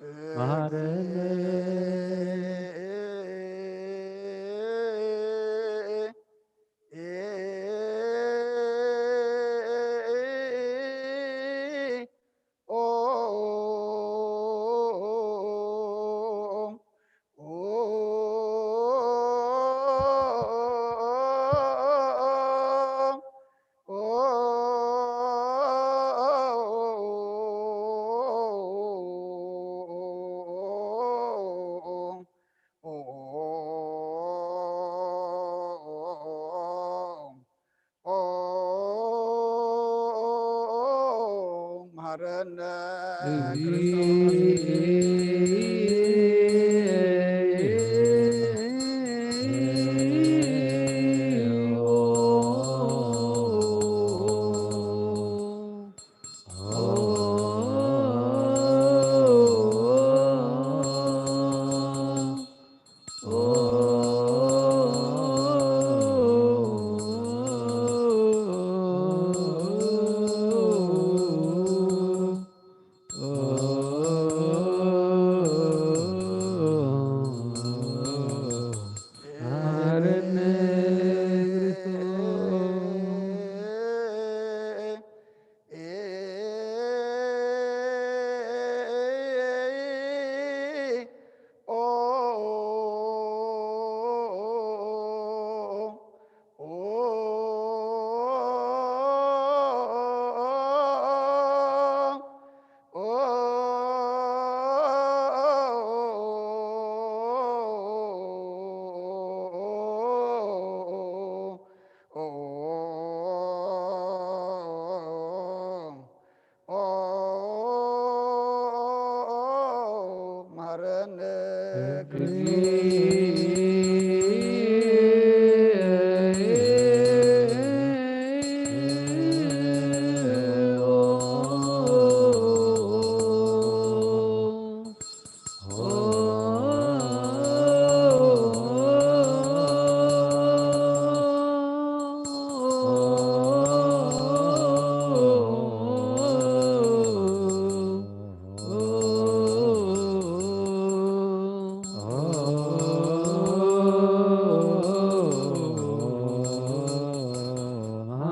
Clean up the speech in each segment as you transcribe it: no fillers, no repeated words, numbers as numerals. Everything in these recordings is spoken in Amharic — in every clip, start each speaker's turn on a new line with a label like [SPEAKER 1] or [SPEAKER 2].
[SPEAKER 1] መሐረነ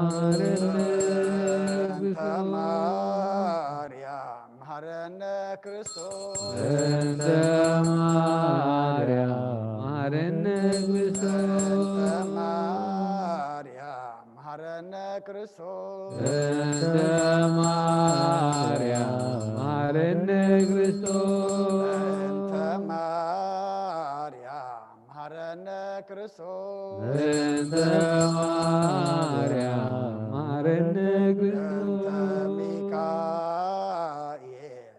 [SPEAKER 2] መሐረነ ማርያም መሐረነ ክርስቶስ
[SPEAKER 1] እንተ ማርያም መሐረነ ክርስቶስ
[SPEAKER 2] ማርያም መሐረነ ክርስቶስ
[SPEAKER 1] እንተ ማርያም መሐረነ ክርስቶስ
[SPEAKER 2] ማርያም መሐረነ ክርስቶስ
[SPEAKER 1] እንተ ማርያም መሐረነ ክርስቶስ
[SPEAKER 2] ሚካኤል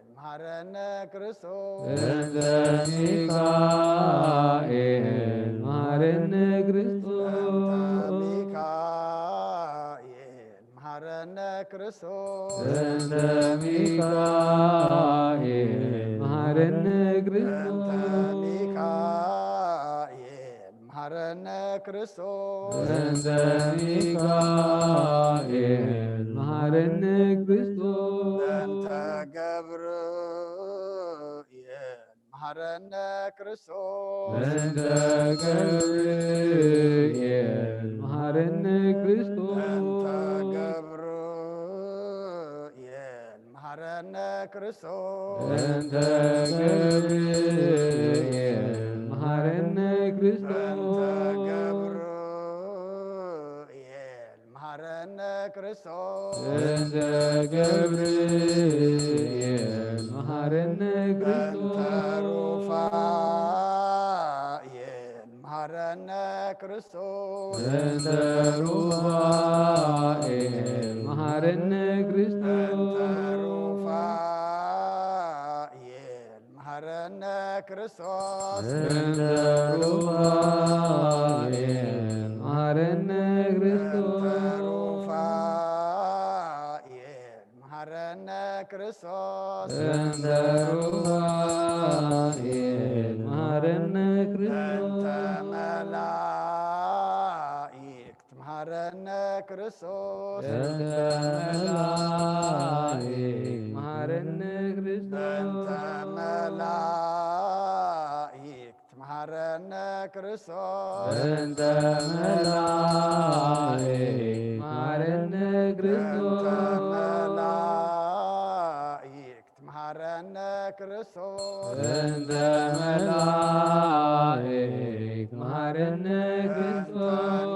[SPEAKER 2] መሐረነ ክርስቶስ
[SPEAKER 1] እንተ ሚካኤል መሐረነ ክርስቶስ
[SPEAKER 2] ሚካኤል መሐረነ ክርስቶስ
[SPEAKER 1] እንተ ሚካኤል መሐረነ ክርስቶስ
[SPEAKER 2] ሚካኤል መሐረነ ክርስቶስ
[SPEAKER 1] እንተ ሚካኤል መሐረነ ክርስቶስ
[SPEAKER 2] እንተ ገብርኤል መሐረነ ክርስቶስ
[SPEAKER 1] እንተ ገብርኤል መሐረነ ክርስቶስ
[SPEAKER 2] ገብርኤል መሐረነ ክርስቶስ
[SPEAKER 1] እንተ ገብርኤል መሐረነ ክርስቶስ
[SPEAKER 2] ገብርኤል መሐረነ ክርስቶስ
[SPEAKER 1] እንተ ገብርኤል መሐረነ ክርስቶስ
[SPEAKER 2] ሩፋኤል መሐረነ ክርስቶስ
[SPEAKER 1] እንተ ሩፋኤል መሐረነ ክርስቶስ
[SPEAKER 2] ሩፋኤል መሐረነ ክርስቶስ
[SPEAKER 1] እንተ ሩፋኤል መሐረነ ክርስቶስ
[SPEAKER 2] ሩፋኤል መሐረነ ክርስቶስ
[SPEAKER 1] እንተ ሩፋኤል መሐረነ ክርስቶስ
[SPEAKER 2] መላእክት መሐረነ ክርስቶስ
[SPEAKER 1] እንተ መላእክት መሐረነ ክርስቶስ
[SPEAKER 2] መሐረነ ክርስቶስ
[SPEAKER 1] በእንተ መላእክት መሐረነ ክርስቶስ
[SPEAKER 2] መላእክት መሐረነ ክርስቶስ
[SPEAKER 1] በእንተ መላእክት መሐረነ ክርስቶስ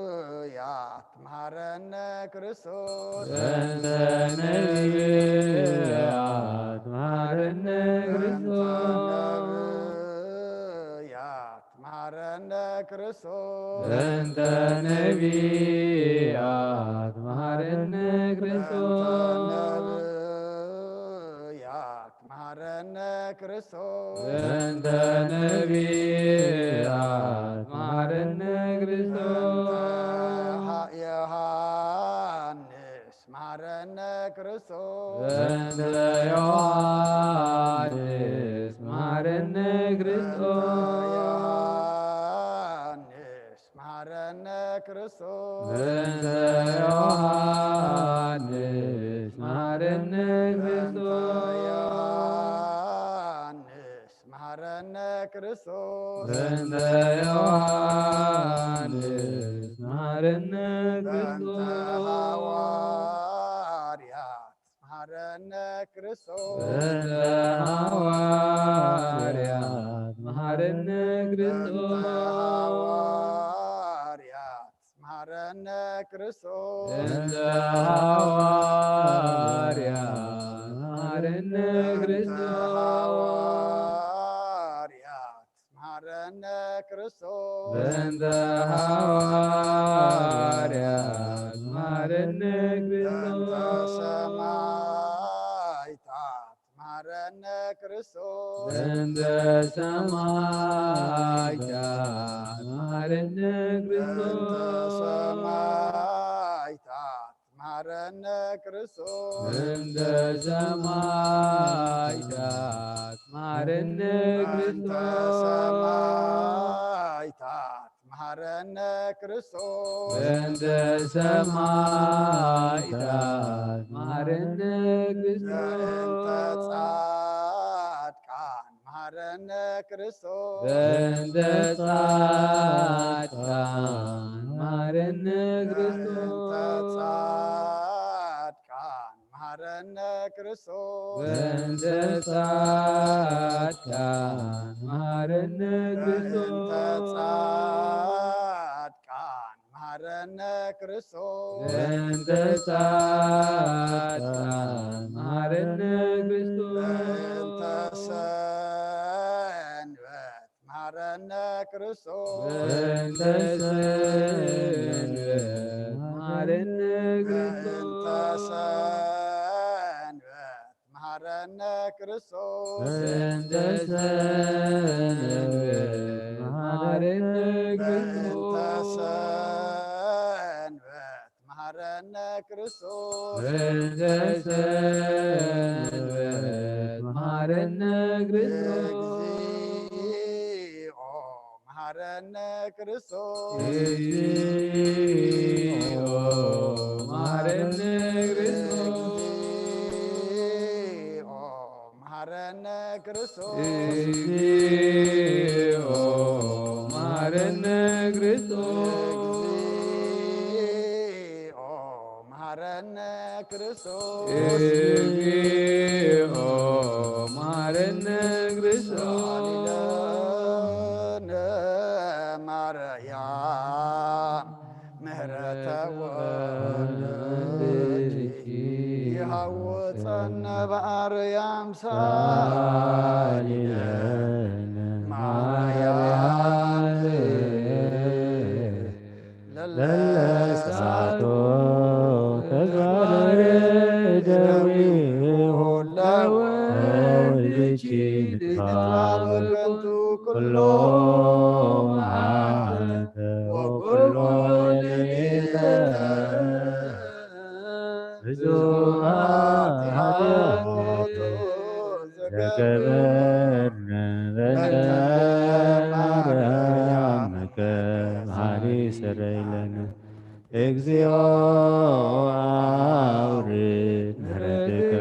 [SPEAKER 2] ነቢያት መሐረነ ክርስቶስ
[SPEAKER 1] በእንተ ነቢያት መሐረነ ክርስቶስ
[SPEAKER 2] ነቢያት መሐረነ ክርስቶስ
[SPEAKER 1] በእንተ ነቢያት መሐረነ ክርስቶስ
[SPEAKER 2] ነቢያት መሐረነ ክርስቶስ
[SPEAKER 1] በእንተ ነቢያት መሐረነ ክርስቶስ
[SPEAKER 2] ዮሐንስ መሐረነ ክርስቶስ
[SPEAKER 1] በእንተ ዮሐንስ መሐረነ ክርስቶስ
[SPEAKER 2] ዮሐንስ መሐረነ ክርስቶስ
[SPEAKER 1] በእንተ ዮሐንስ መሐረነ ክርስቶስ
[SPEAKER 2] ዮሐንስ መሐረነ ክርስቶስ
[SPEAKER 1] በእንተ ዮሐንስ መሐረነ
[SPEAKER 2] በእንተ
[SPEAKER 1] ክርስቶስ
[SPEAKER 2] ሐዋርያት መሐረነ ክርስቶስ
[SPEAKER 1] በእንተ ሐዋርያት መሐረነ ክርስቶስ
[SPEAKER 2] ሐዋርያት መሐረነ ክርስቶስ
[SPEAKER 1] በእንተ ሐዋርያት መሐረነ ክርስቶስ
[SPEAKER 2] ሐዋርያት መሐረነ ክርስቶስ
[SPEAKER 1] በእንተ ሐዋርያት መሐረነ
[SPEAKER 2] በእንተ
[SPEAKER 1] ክርስቶስ
[SPEAKER 2] ሰማዕታት መሐረነ ክርስቶስ
[SPEAKER 1] በእንተ ሰማዕታት መሐረነ
[SPEAKER 2] በእንተ
[SPEAKER 1] ክርስቶስ
[SPEAKER 2] ሰማዕታት መሐረነ ክርስቶስ
[SPEAKER 1] በእንተ ሰማዕታት መሐረነ
[SPEAKER 2] በእንተ
[SPEAKER 1] ክርስቶስ
[SPEAKER 2] ሰማዕታት መሐረነ ክርስቶስ
[SPEAKER 1] በእንተ ሰማዕታት መሐረነ
[SPEAKER 2] በእንተ
[SPEAKER 1] ክርስቶስ
[SPEAKER 2] ጻድቃን መሐረነ ክርስቶስ
[SPEAKER 1] በእንተ ጻድቃን መሐረነ
[SPEAKER 2] በእንተ
[SPEAKER 1] ክርስቶስ
[SPEAKER 2] ጻድቃን መሐረነ ክርስቶስ
[SPEAKER 1] በእንተ ጻድቃን መሐረነ
[SPEAKER 2] በእንተ
[SPEAKER 1] ክርስቶስ
[SPEAKER 2] ጻድቃን መሐረነ ክርስቶስ
[SPEAKER 1] በእንተ ጻድቃን መሐረነ
[SPEAKER 2] በእንተ
[SPEAKER 1] ክርስቶስ
[SPEAKER 2] ሰንበት መሐረነ ክርስቶስ
[SPEAKER 1] በእንተ ሰንበት መሐረነ
[SPEAKER 2] በእንተ
[SPEAKER 1] ክርስቶስ
[SPEAKER 2] ሰንበት መሐረነ ክርስቶስ
[SPEAKER 1] በእንተ ሰንበት መሐረነ
[SPEAKER 2] በእንተ
[SPEAKER 1] ክርስቶስ
[SPEAKER 2] ሰንበት መሐረነ ክርስቶስ
[SPEAKER 1] በእንተ ሰንበት መሐረነ ክርስቶስ
[SPEAKER 2] እግዚኦ መሐረነ ክርስቶስ
[SPEAKER 1] እግዚኦ መሐረነ ክርስቶስ
[SPEAKER 2] እግዚኦ መሐረነ ክርስቶስ
[SPEAKER 1] እግዚኦ መሐረነ ክርስቶስ
[SPEAKER 2] እግዚኦ መሐረነ ክርስቶስ
[SPEAKER 1] እግዚኦ መሐረነ ክርስቶስ
[SPEAKER 2] ሳሊለነ ማርያም ምህረተ ወልድኪ ይሐውፀነ በአርያም ሳሊለነ ማርያም
[SPEAKER 1] ለለሳቶ ተግባረ ደዊሁ ለወልድኪ
[SPEAKER 2] በከንቱ ኩሎ
[SPEAKER 1] መዓልተ
[SPEAKER 2] ወኩሎ ሌሊተ
[SPEAKER 1] ብዙኃት ኃጢአት ዘገበርነ በእንተ ማርያምከ መሐሪ ሰረይለነ እግዚኦ አውርድ ምሕረትከ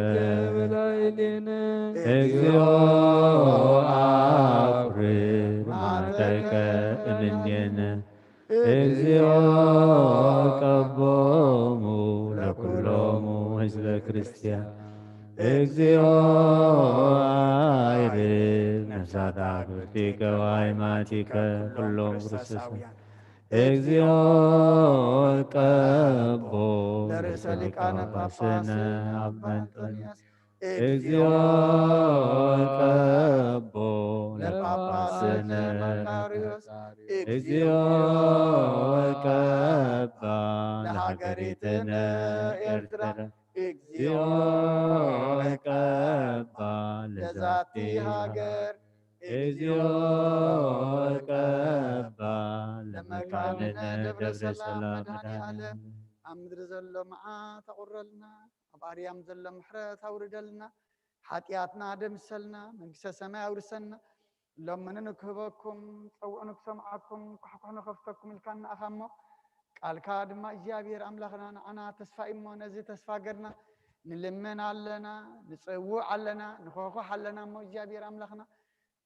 [SPEAKER 1] በላዕሌነ እግዚኦ አውርድ ይኩነነ እግዚኦ ቀቦሙ ለኩሎሙ ህዝበ ክርስቲያን እግዚኦ አይርብ ነፍሳት አክብርቲከ ወአእማቲከ ኩሎም ክርስቶስ እግዚኦ ቀቦ
[SPEAKER 2] ለርእሰ ሊቃነ ጳጳሳት
[SPEAKER 1] አባ እንጦንዮስ
[SPEAKER 2] እግዚኦ
[SPEAKER 1] ቀቦ
[SPEAKER 2] ለጳጳስነ መቃርዮስ
[SPEAKER 1] እግዚኦ ቀባ
[SPEAKER 2] ለሀገሪትነ ኤርትራ እግዚኦ
[SPEAKER 1] ቀባ
[SPEAKER 2] ለዛቲ ሀገር
[SPEAKER 1] እግዚኦ ቀባ
[SPEAKER 2] ለመካንነ ደብረ ሰላም
[SPEAKER 1] መድኃኔ
[SPEAKER 2] መድኃኔዓለም ኣብ ምድሪ ዘሎ መዓት ኣቁረልና ኣብ ኣርያም ዘሎ ምሕረት ኣውርደልና ሓጢኣትና ደምሰልና መንግስተ ሰማይ ኣውርሰና ሎምን ንክህበኩም ፀውዑ ንክሰምዓኩም ኩሕኩሕ ንከፍተኩም ኢልካ ንኣኻሞ ቃልካ ድማ እግዚኣብሔር ኣምላኽና ንዓና ተስፋ እሞ ነዚ ተስፋ ገርና ንልምን ኣለና ንፅውዕ ኣለና ንኮኾሕ ኣለና እሞ እግዚኣብሔር ኣምላኽና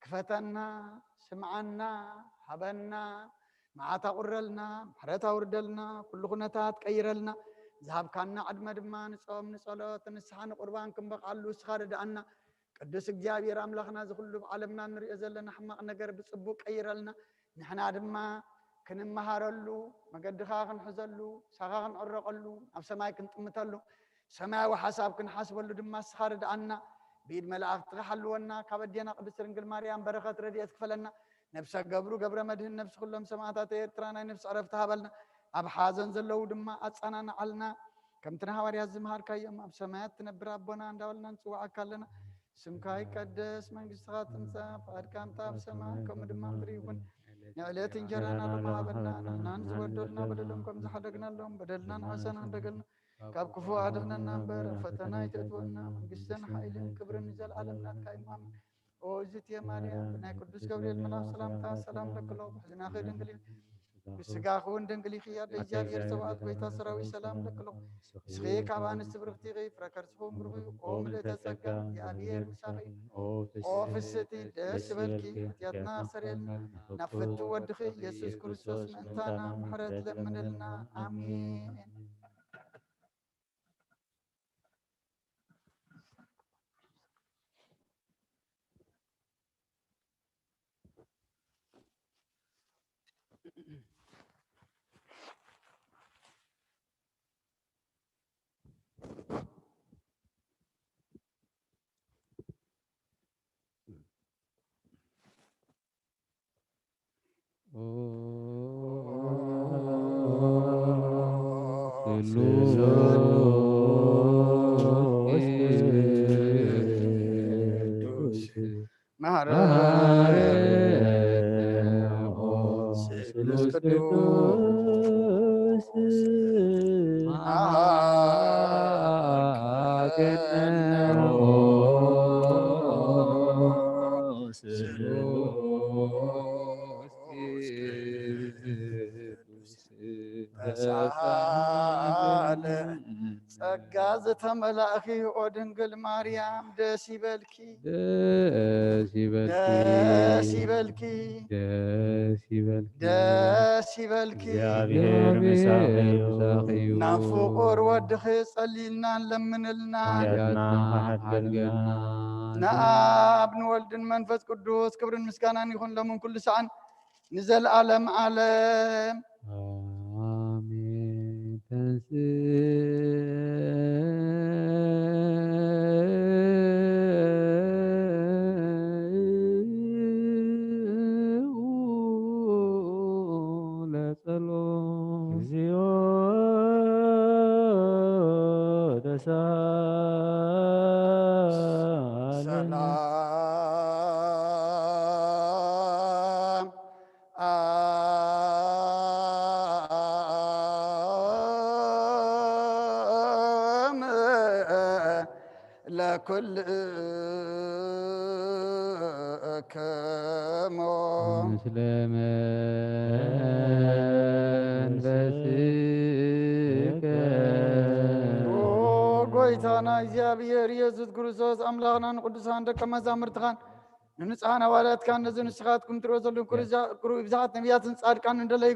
[SPEAKER 2] ክፈተና ስምዓና ሃበና መዓት ኣቁረልና ምሕረት ኣውርደልና ኩሉ ኩነታት ቀይረልና ዝሃብካና ዕድመ ድማ ንፆም ንፀሎት ንስሓ ንቁርባን ክንበቃሉ እስኻ ርድኣና ቅዱስ እግዚኣብሔር ኣምላኽና ዝኩሉ ብዓለምና ንሪኦ ዘለና ሕማቕ ነገር ብፅቡቅ ቀይረልና ንሕና ድማ ክንመሃረሉ መገድኻ ክንሕዘሉ ሳኻ ክንዕረቀሉ ኣብ ሰማይ ክንጥምተሉ ሰማያዊ ሓሳብ ክንሓስበሉ ድማ እስኻ ርድኣና ብኢድ መላእኽትኻ ሓልወና ካብ ኣዴና ቅድስት ድንግል ማርያም በረኸት ረድኤት ክፈለና ነብሰ ገብሩ ገብረ መድህን ነብሲ ኩሎም ሰማዕታት ኤርትራ ናይ ነብሲ ዕረፍቲ ሃበልና ኣብ ሓዘን ዘለው ድማ ኣፀናንዓልና ከምቲ ንሃዋርያት ዝምሃርካዮም ኣብ ሰማያት ትነብር ኣቦና እንዳበልና ንፅዋዓካ ኣለና ስምካ ይቀደስ መንግስትኻ ትምፃእ ፈቃድካ ኣብ ሰማይ ከምኡ ድማ ምድሪ ይኹን ንዕለት እንጀራና ድማ ሃበና ንሕና ንዝበደሉና በደሎም ከም ዝሓደግናሎም በደልና ንዓሰና እንደገልና ካብ ክፉ ኣድሕነና እምበር ፈተና ይተእትወና መንግስትን ሓይልን ክብርን ዘለዓለም ናትካ እዩ ኣሜን ኦ እግዝእትየ ማርያም ብናይ ቅዱስ ገብርኤል መልኣክ ሰላምታ ሰላም ለክሎ ብሕዝናኸ ድንግል ብስጋኸ እውን ድንግል ኢኺ ኣደ እግዚኣብሔር ሰብኣት ጎይታ ሰራዊት ሰላም ለክሎ እስኺ ካብ ኣንስቲ ብርክቲ ኢኺ ፍረ ከርስኹም ብሩኽ እዩ ኦ ምልእተ ጸጋ እግዚኣብሔር ምሳኺ ኦ ፍስቲ ደስ በልኪ ኃጢአትና ሰሪየልና ናፍቲ ወድኺ ኢየሱስ ክርስቶስ ምእንታና ምሕረት ለምንልና ኣሜን ጸጋ ዘተመላእኺ ኦ ድንግል ማርያም ደስ ይበልኪ ደስ ይበልኪ ደስ ይበልኪ
[SPEAKER 1] እግዚአብሔር ምሳኺዩ
[SPEAKER 2] ናብ ፍቁር ወድኺ ጸሊልና ለምንልና ንኣብ ንወልድን መንፈስ ቅዱስ ክብርን ምስጋናን ይኹን ለምን ኩሉ ሰዓን ንዘለዓለም ዓለም ለኩል ከሞ
[SPEAKER 1] ምስለ መንፈስከ
[SPEAKER 2] ጎይታና እግዚአብሔር ኢየሱስ ክርስቶስ ኣምላኽናን ቅዱሳን ደቀ መዛሙርትኻን ንንጽሐና ዋልያትካ ነዚ ንስኻትኩም ትሪኦ ዘለኹም ቅሩብ ብዙሓት ነቢያትን ጻድቃን እንደለዩ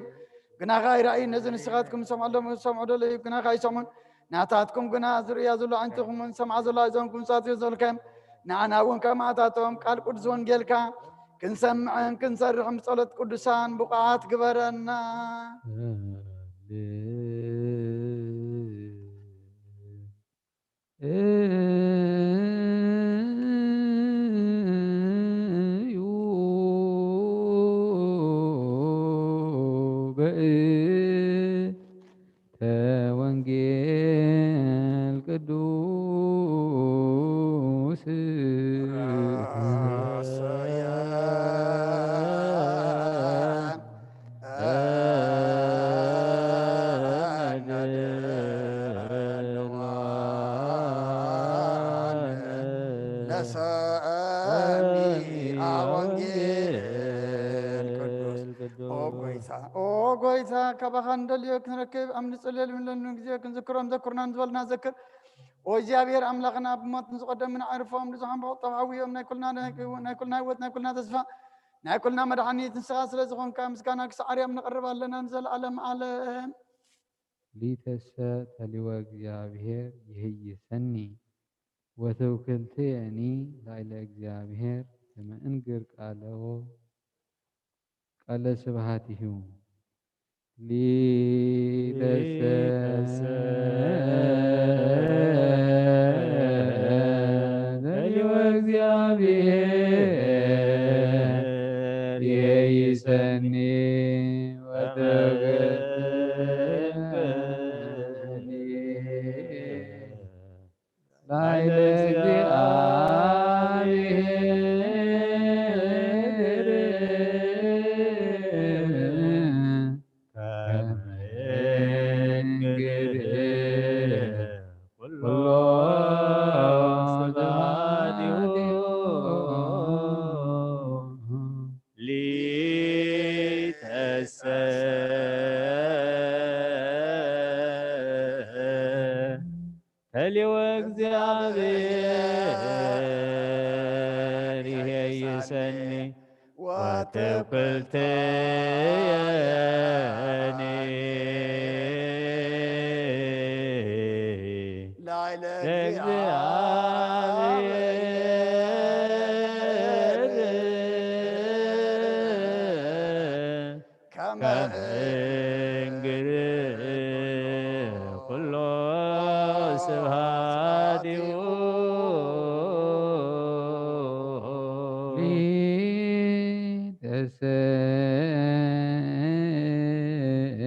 [SPEAKER 2] ግናኻ ይረኣዩ ነዚ ንስኻትኩም ሰምዖሎም ሰምዑ ደለዩ ግናኻ ይሰምዑን ናታትኩም ግና ዝርያ ዘሎ ዓይንትኹምን ሰምዓ ዘሎ እዞምኩም ሳትዮ ዘለካዮም ንዓና እውን ከማታቶም ቃል ቅዱስ ወንጌልካ ክንሰምዕን ክንሰርሕን ብጸሎት ቅዱሳን ብቕዓት ግበረና
[SPEAKER 1] ወንጌል ቅዱስ
[SPEAKER 2] ጎይታ ካባኻ እንደልዮ ክንረክብ ኣብ ንጽልል ምለኑ ግዜ ክንዝክሮም ዘክርና ንዝበልና ዘክር እግዚአብሔር ኣምላኽና ብሞት ንዝቐደምን ኣዕርፎም ንዝሓንበ ጠብዓዊዮም ናይ ኩልና ህይወት ናይ ኩልና ተስፋ ናይ ኩልና መድሓኒት ንስኻ ስለ ዝኾንካ ምስጋና ክሳዕ ኣርያም ነቕርብ ኣለና ንዘለዓለም ዓለም
[SPEAKER 1] ሊተሰተልወ እግዚአብሔር ይህይሰኒ ወተውክልትየኒ ላዕለ እግዚአብሔር ከመ እንግር ቃለዎ ቃለ ስብሐት ይሁ ሊተሰተልወ እግዚአብሔር ይህይሰኒ ወተውክልትየኒ ላዕለ ተልወ እግዚአብሔር ይህይሰኒ ወተውክልትየኒ
[SPEAKER 2] ላዕለ
[SPEAKER 1] እግዚአብሔር ከመ እንግር ኩሎ ስብሐቲሁ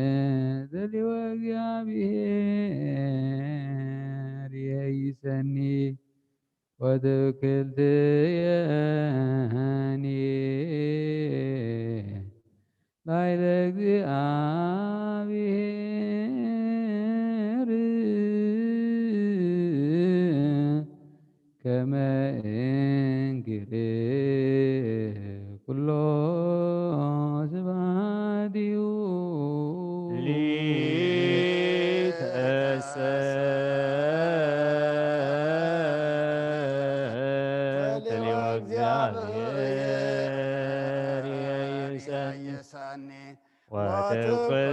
[SPEAKER 1] ሊተሰተልወ እግዚአብሔር ይህይሰኒ ወተውክልትየኒ ላዕለ እግዚአብሔር ከመ እንግር ኩሎ ስብሐቲሁ ሊተሰተልወ እግዚአብሔር ይህይሰኒ ወተውክልትየኒ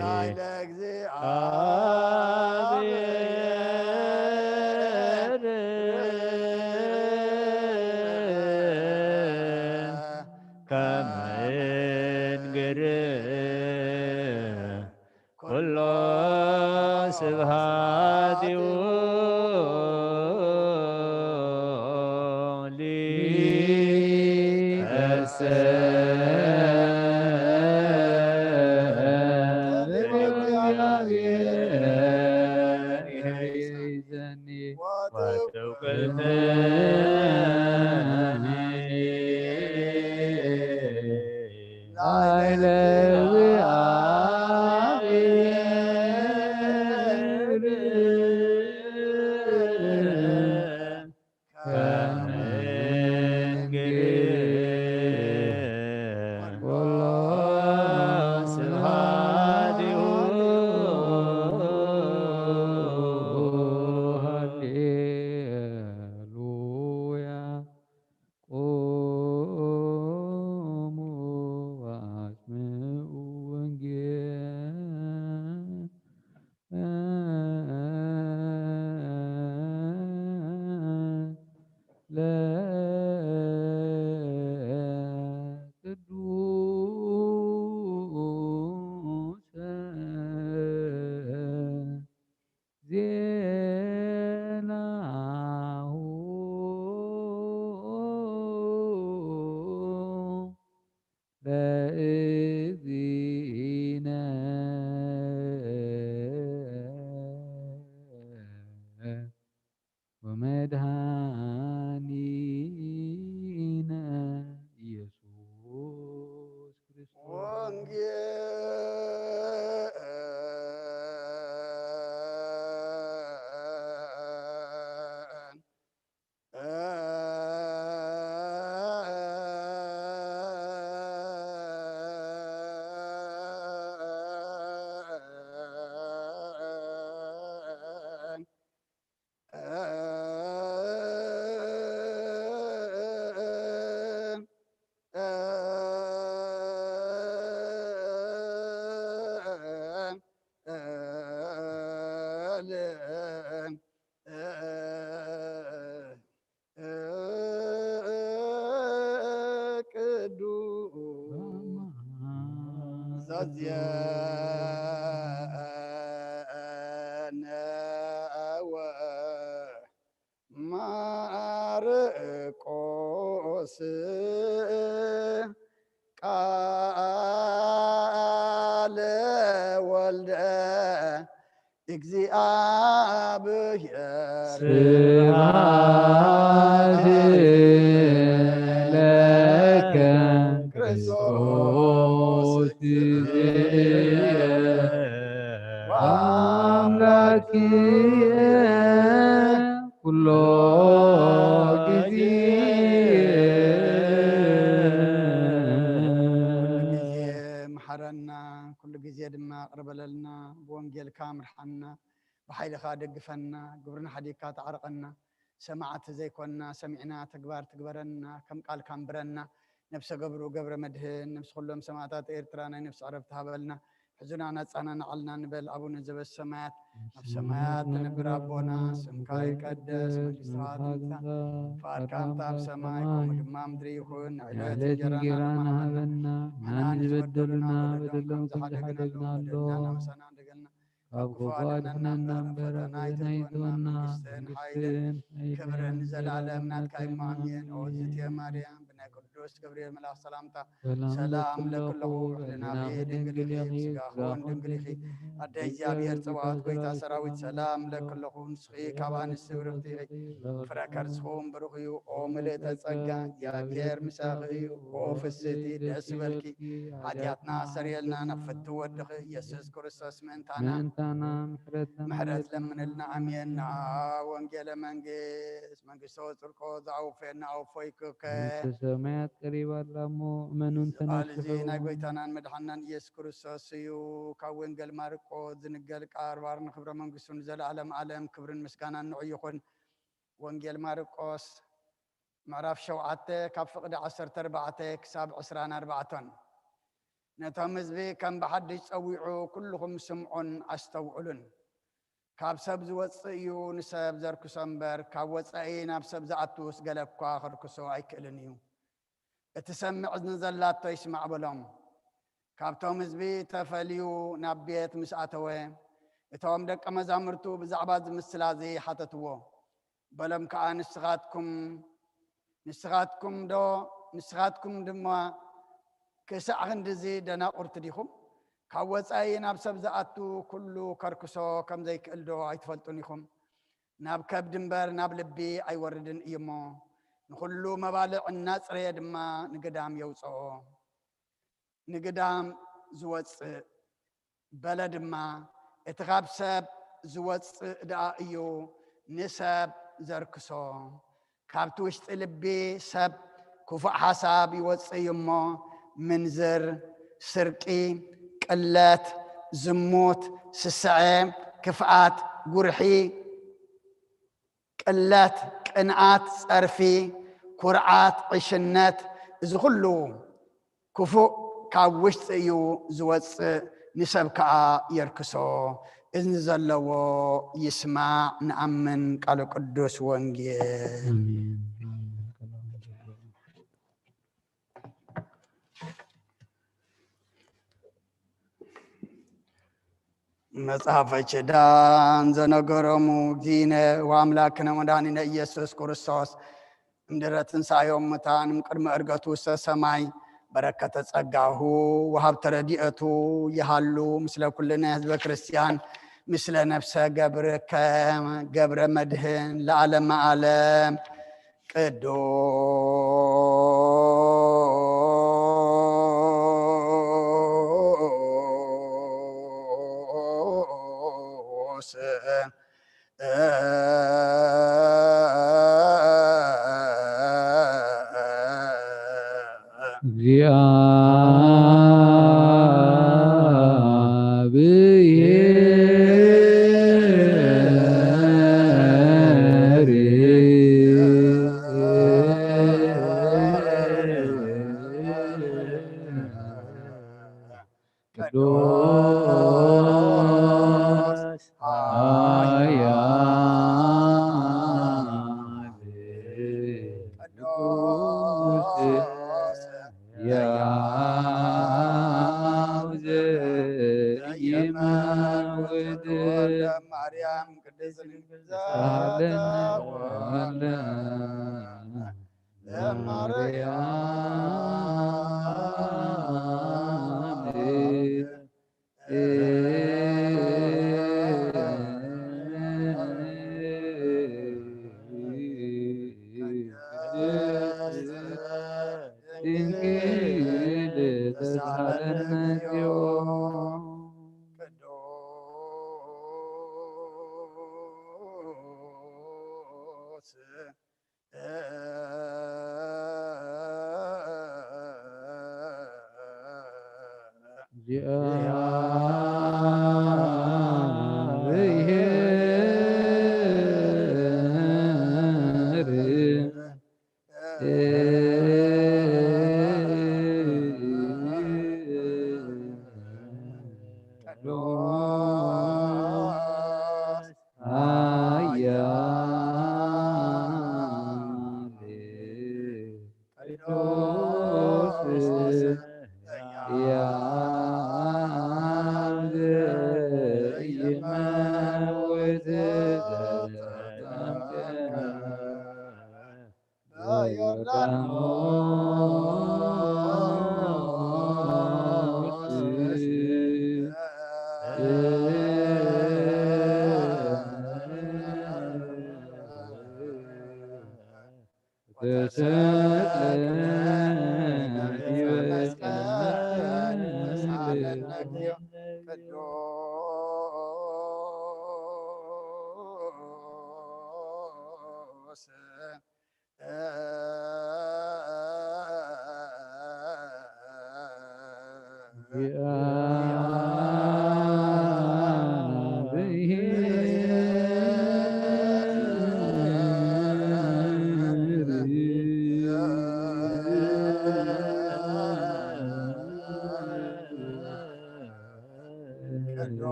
[SPEAKER 2] ላዕለ እግዚአብሔር
[SPEAKER 1] ከመ እንግር ኩሎ ስብሐቲሁ ሊተሰተልወ እግዚአብሔር ይህይሰኒ ወተውክልትየኒ ላዕለ እግዚአብሔር ከመ እንግር ኩሎ ስብሐቲሁ ዜናሁ ለእግዚእነ ወመድኃኒነ ኢየሱስ ክርስቶስ
[SPEAKER 2] ማርቆስ ቃለ ወልደ እግዚአብሔር
[SPEAKER 1] ስብሐት ለከ ክርስቶስ አምላክየ ኩሎ ጊዜ
[SPEAKER 2] መሐረና ኩሉ ጊዜ ድማ ቅርበለልና ብወንጌልካ ምርሐና ብሓይልኻ ደግፈና ግብርና ሓዲግካ ተዓርቀና ሰማዓት ዘይኮንና ሰሚዕና ተግባር ትግበረና ከም ቃልካ እንብረና ነፍሰ ገብሩ ገብረ መድህን ነፍሲ ኩሎም ሰማዕታት ኤርትራ ናይ ነፍሲ ዕረፍቲ ሃበልና ሕዙና ነፃና ንዓልና ንበል አቡነ ዘበሰማያት ኣብ ሰማያት ትነብር ኣቦና ስምካ ይቀደስ መንግስትኻ ትምጻእ ፈቃድካ ኣብ ሰማይ ከምኡ ድማ ምድሪ ይኹን ዕለት እንጀራና ሃበና ንሕና ዝበደሉና በደሎም ዝሓደግና ኣሎ ናምሳና እንደገልና ኣብ ክፉ አድኅነና እምበር ፈተና መንግስትን ሓይልን ክብርን ዘለዓለም ናትካ ኢሙ ኣሜን። ኦዝትየ ማርያም ብናይ ቅዱስ ገብርኤል መልአክ ሰላምታ ሰላም ለኩለኹ ሕሊናኺ ድንግል ኢኺ ስጋኹን ድንግል ኢኺ ኣደ እግዚአብሔር ጽባኦት ጐይታ ሰራዊት ሰላም ለኩለኹ ንስኺ ካብ አንስቲ ብርኽቲ ኢኺ ፍረ ከርሥኹም ብሩኽ እዩ ኦ ምልእተ ጸጋ እግዚአብሔር ምሳኺ እዩ ኦ ፍስቲ ደስ ይበልኪ ኃጢአትና ሰርየልና ናብ ፍቲ ወድኺ ኢየሱስ ክርስቶስ ምእንታና ምሕረት ለምንልና አሜን። ወንጌለ መንግስት መንግስቶ ጽድቆ ዘአውፌና አውፎይክከ
[SPEAKER 1] ሰማያት ቀሪባላ እሞ እመኑን
[SPEAKER 2] ተናልዚ ናይ ጎይታናን መድሓናን ኢየሱስ ክርስቶስ እዩ። ካብ ወንጌል ማርቆስ ዝንገል ቃል ባር ንክብረ መንግስቱን ዘለዓለም ዓለም ክብርን ምስጋናን ንዑ ይኹን። ወንጌል ማርቆስ ምዕራፍ 7 ካብ ፍቕዲ 14 ክሳብ 24 ነቶም ህዝቢ ከም ብሓድሽ ፀዊዑ ኩልኹም ስምዑን ኣስተውዕሉን ካብ ሰብ ዝወፅእ እዩ ንሰብ ዘርክሶ እምበር ካብ ወፃኢ ናብ ሰብ ዝኣትውስ ገለ እኳ ክርክሶ ኣይክእልን እዩ። እቲ ሰምዕ እዝኒ ዘላቶ ይስማዕ በሎም። ካብቶም ህዝቢ ተፈልዩ ናብ ቤት ምስ ኣተወ እቶም ደቀ መዛሙርቱ ብዛዕባ ዝምስላዚ ሓተትዎ በሎም ከዓ ንስኻትኩም ድማ ክሳዕ ክንዲዚ ደናቁርቲ ዲኹም ካብ ወፃኢ ናብ ሰብ ዝኣቱ ኩሉ ከርክሶ ከም ዘይክእል ዶ ኣይትፈልጡን ኢኹም? ናብ ከብዲ እምበር ናብ ልቢ ኣይወርድን እዩ እሞ ንኩሉ መባልዕ እናፅረየ ድማ ንግዳም የውፅኦ። ንግዳም ዝወፅእ በለ ድማ እቲ ካብ ሰብ ዝወፅእ ደኣ እዩ ንሰብ ዘርክሶ። ካብቲ ውሽጢ ልቢ ሰብ ክፉእ ሓሳብ ይወፅእ እዩ እሞ ምንዝር፣ ስርቂ፣ ቅለት፣ ዝሙት፣ ስስዐ፣ ክፍኣት፣ ጉርሒ፣ ቅለት፣ ቅንዓት፣ ፀርፊ፣ ኩርዓት፣ ዕሽነት እዚ ኩሉ ክፉእ ካብ ውሽጢ እዩ ዝወፅእ ንሰብ ከዓ የርክሶ። እዝኒ ዘለዎ ይስማዕ ንኣምን ቃል ቅዱስ ወንጌል። መጽሐፈ ኪዳን ዘነገሮሙ እግዚእነ ወአምላክነ መድኃኒነ ኢየሱስ ክርስቶስ እምድኅረ ትንሣኤሁ እሙታን እምቅድመ ዕርገቱ ውስተ ሰማይ በረከተ ጸጋሁ ወሀብተ ረድኤቱ ይሃሉ ምስለ ኩልነ ሕዝበ ክርስቲያን ምስለ ነፍሰ ገብርከ ገብረ መድኅን ለዓለመ ዓለም ቅዱስ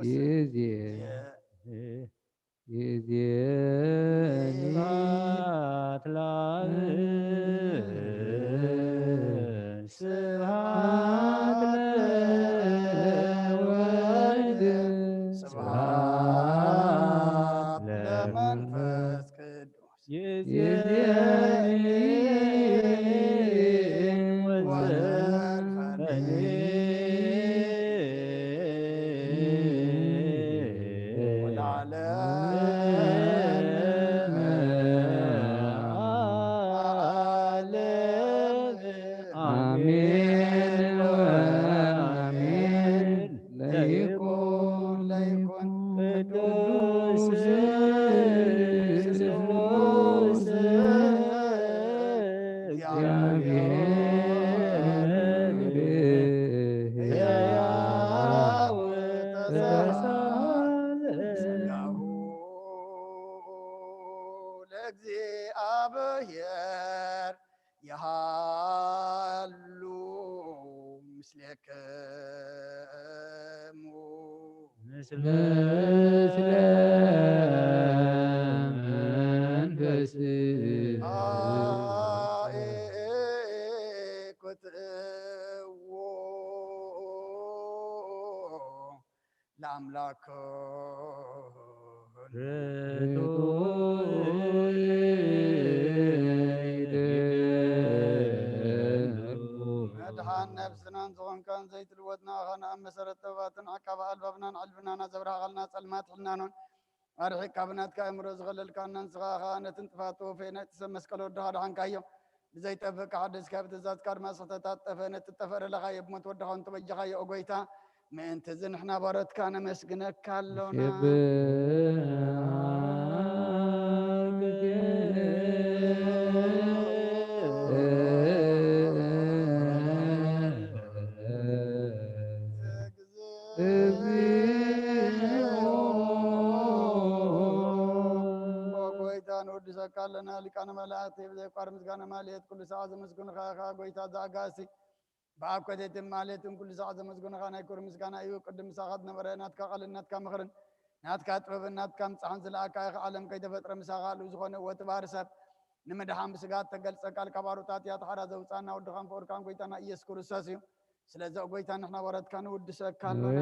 [SPEAKER 1] ይእዜኒ
[SPEAKER 3] ስብሐት ለአብ ስብሐት ለወልድ
[SPEAKER 2] ስብሐት ለመንፈስ ቅዱስ
[SPEAKER 1] ይእዜኒ
[SPEAKER 3] ወዘልፈኒ
[SPEAKER 1] አሜን ወአሜን ለይኩን
[SPEAKER 3] ቅዱስ
[SPEAKER 1] ስሉስ እግዚአብሔር ሕያው ተሳለ
[SPEAKER 2] ለእግዚአብሔር የሃሉ ምስሌክሙ
[SPEAKER 1] ምስለ መንፈስህ
[SPEAKER 2] አእኩትዎ ለአምላክን መድኃን ነፍስናን ዝኾንካን ዘይትልወጥና ኸና ኣብ መሰረት ጥበባትን ዓቃባ ኣልባብናን ዓልብናና ዘብርሃቐልና ጸልማት ሕልናኖን ኣርሒቅ ካብናትካ እምሮ ዝኸለልካና ንስኻ ኸ ነትን ጥፋት ወፈይ ናይቲ ሰብ መስቀል ወድኻ ድሓንካዮ ብዘይጠፍእካ ሓደስካ ብትእዛዝካ ድማ ስሕተታት ጠፈ ነቲ ጠፈረለኻዮ ብሞት ወድኻ እንተበጀኻዮ ኦ ጎይታ ምእንቲ እዚ ንሕና ባሮትካ ነመስግነካ ኣሎና ጎይታ ንወድሰካ ኣለና ሊቃነ መላእክቲ ብዘይቋር ምስጋና ማለት ኩሉ ሰዓት ዘመስግኑኻ ኢኻ ጎይታ ዘኣጋሲ ብኣብ ኮቴትን ማለትን ኩሉ ሰዓት ዘመስግኑኻ ናይ ክብሪ ምስጋና እዩ ቅድም ምሳኻ ዝነበረ ናትካ ቃልን ናትካ ምኽርን ናትካ ጥበብን ናትካ ምፅሓን ዝለኣካ ኢኻ ዓለም ከይተፈጥረ ምሳኻ ሉ ዝኾነ ወትባር ሰብ ንምድሓን ብስጋት ተገልፀ ቃል ካባሩታት እያ ተሓራ ዘውፃና ወድኻን ፍቅርካን ጎይታና ኢየሱስ ክርስቶስ እዩ ስለዚ ጎይታ ንሕና ወረትካ ንውድሰካ ኣሎና